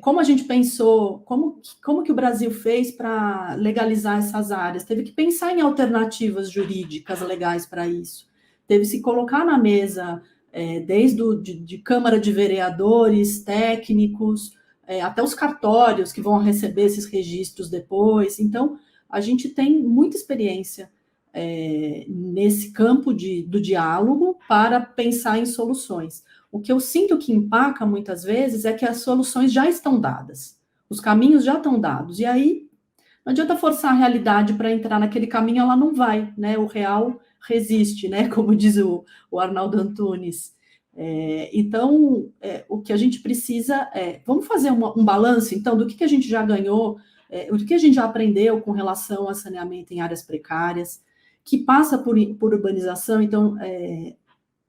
Como a gente pensou, como que o Brasil fez para legalizar essas áreas? Teve que pensar em alternativas jurídicas legais para isso. Teve que se colocar na mesa desde de Câmara de Vereadores, técnicos, até os cartórios que vão receber esses registros depois. Então, a gente tem muita experiência nesse campo do diálogo para pensar em soluções. O que eu sinto que empaca muitas vezes é que as soluções já estão dadas, os caminhos já estão dados, e aí não adianta forçar a realidade para entrar naquele caminho, ela não vai, né? O real resiste, né? Como diz o Arnaldo Antunes. Então, o que a gente precisa vamos fazer um balanço, então, do que a gente já ganhou, do que a gente já aprendeu com relação a saneamento em áreas precárias, que passa por urbanização. Então,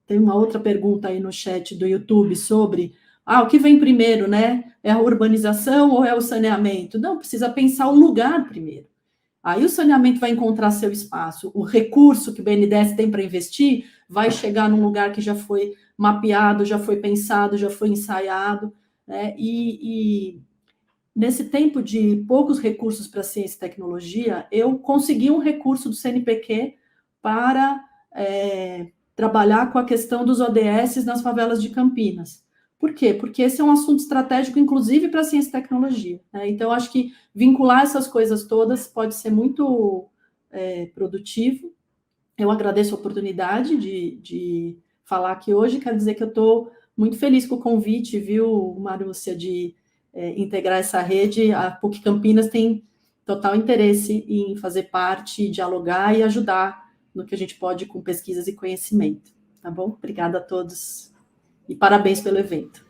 tem uma outra pergunta aí no chat do YouTube sobre o que vem primeiro, né? É a urbanização ou é o saneamento? Não, precisa pensar o lugar primeiro. Aí o saneamento vai encontrar seu espaço, o recurso que o BNDES tem para investir vai chegar num lugar que já foi mapeado, já foi pensado, já foi ensaiado, né? E nesse tempo de poucos recursos para ciência e tecnologia, eu consegui um recurso do CNPq para trabalhar com a questão dos ODS nas favelas de Campinas. Por quê? Porque esse é um assunto estratégico, inclusive, para a ciência e tecnologia, né? Então, acho que vincular essas coisas todas pode ser muito produtivo. Eu agradeço a oportunidade de falar aqui hoje. Quero dizer que eu estou muito feliz com o convite, viu, Marúcia, de integrar essa rede. A PUC Campinas tem total interesse em fazer parte, dialogar e ajudar no que a gente pode com pesquisas e conhecimento. Tá bom? Obrigada a todos e parabéns pelo evento.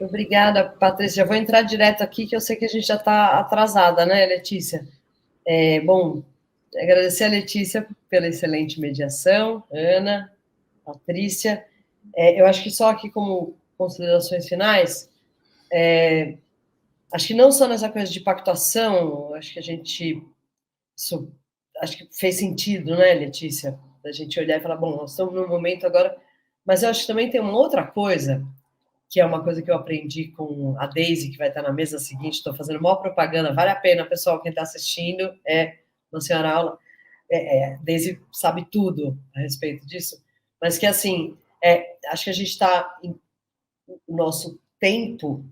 Obrigada, Patrícia. Vou entrar direto aqui, que eu sei que a gente já está atrasada, né, Letícia? Bom, agradecer a Letícia pela excelente mediação, Ana, Patrícia. Eu acho que só aqui como considerações finais, acho que não só nessa coisa de pactuação, acho que acho que fez sentido, né, Letícia? Da gente olhar e falar, bom, nós estamos num momento agora, mas eu acho que também tem uma outra coisa, que é uma coisa que eu aprendi com a Daisy, que vai estar na mesa seguinte, estou fazendo maior propaganda, vale a pena, pessoal, quem está assistindo, uma senhora aula, Daisy sabe tudo a respeito disso, mas que, assim, acho que a gente está, o nosso tempo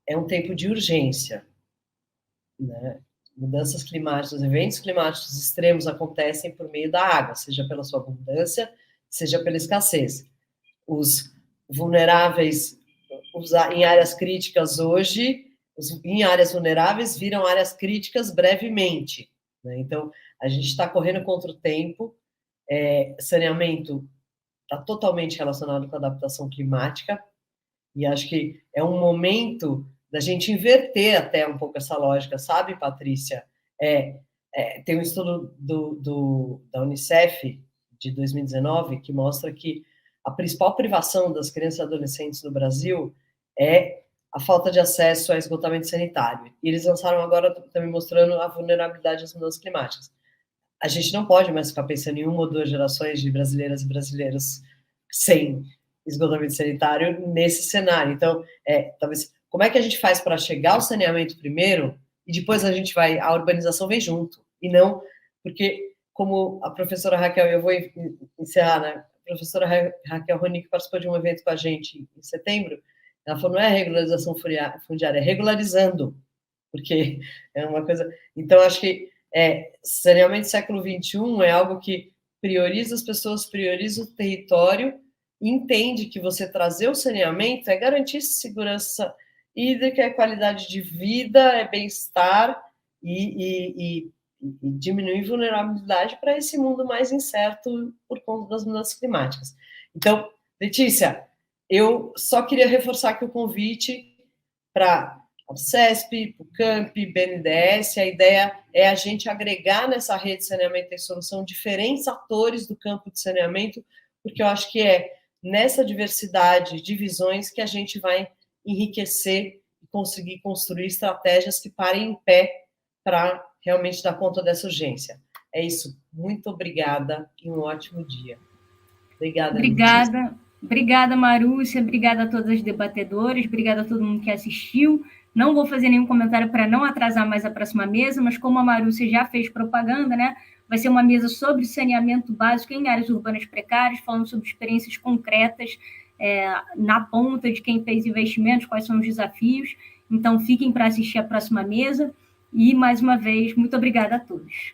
é um tempo de urgência, né? Mudanças climáticas, eventos climáticos extremos acontecem por meio da água, seja pela sua abundância, seja pela escassez. Os vulneráveis em áreas críticas hoje, em áreas vulneráveis viram áreas críticas brevemente, né? Então, a gente está correndo contra o tempo, Saneamento está totalmente relacionado com a adaptação climática, e acho que é um momento da gente inverter até um pouco essa lógica, sabe, Patrícia? Tem um estudo da Unicef de 2019 que mostra que a principal privação das crianças e adolescentes no Brasil é a falta de acesso a esgotamento sanitário. E eles lançaram agora também mostrando a vulnerabilidade às mudanças climáticas. A gente não pode mais ficar pensando em 1 ou 2 gerações de brasileiras e brasileiros sem esgotamento sanitário nesse cenário. Então, talvez, como é que a gente faz para chegar ao saneamento primeiro e depois a urbanização vem junto? E não, porque, como a professora Raquel, eu vou encerrar, né? A professora Raquel Roni, que participou de um evento com a gente em setembro, ela falou, não é regularização fundiária, é regularizando, porque é uma coisa... Então, acho que saneamento do século XXI é algo que prioriza as pessoas, prioriza o território, e entende que você trazer o saneamento é garantir segurança hídrica, é qualidade de vida, é bem-estar e diminuir vulnerabilidade para esse mundo mais incerto por conta das mudanças climáticas. Então, Letícia, eu só queria reforçar aqui o convite para a CESP, o CAMP, BNDES. A ideia é a gente agregar nessa rede de saneamento e solução diferentes atores do campo de saneamento, porque eu acho que nessa diversidade de visões que a gente vai enriquecer e conseguir construir estratégias que parem em pé para realmente dar conta dessa urgência. É isso. Muito obrigada e um ótimo dia. Obrigada, Letícia. Obrigada, Marúcia. Obrigada a todas as debatedoras. Obrigada a todo mundo que assistiu. Não vou fazer nenhum comentário para não atrasar mais a próxima mesa, mas como a Marúcia já fez propaganda, né? Vai ser uma mesa sobre saneamento básico em áreas urbanas precárias, falando sobre experiências concretas na ponta de quem fez investimentos, quais são os desafios. Então, fiquem para assistir a próxima mesa. E, mais uma vez, muito obrigada a todos.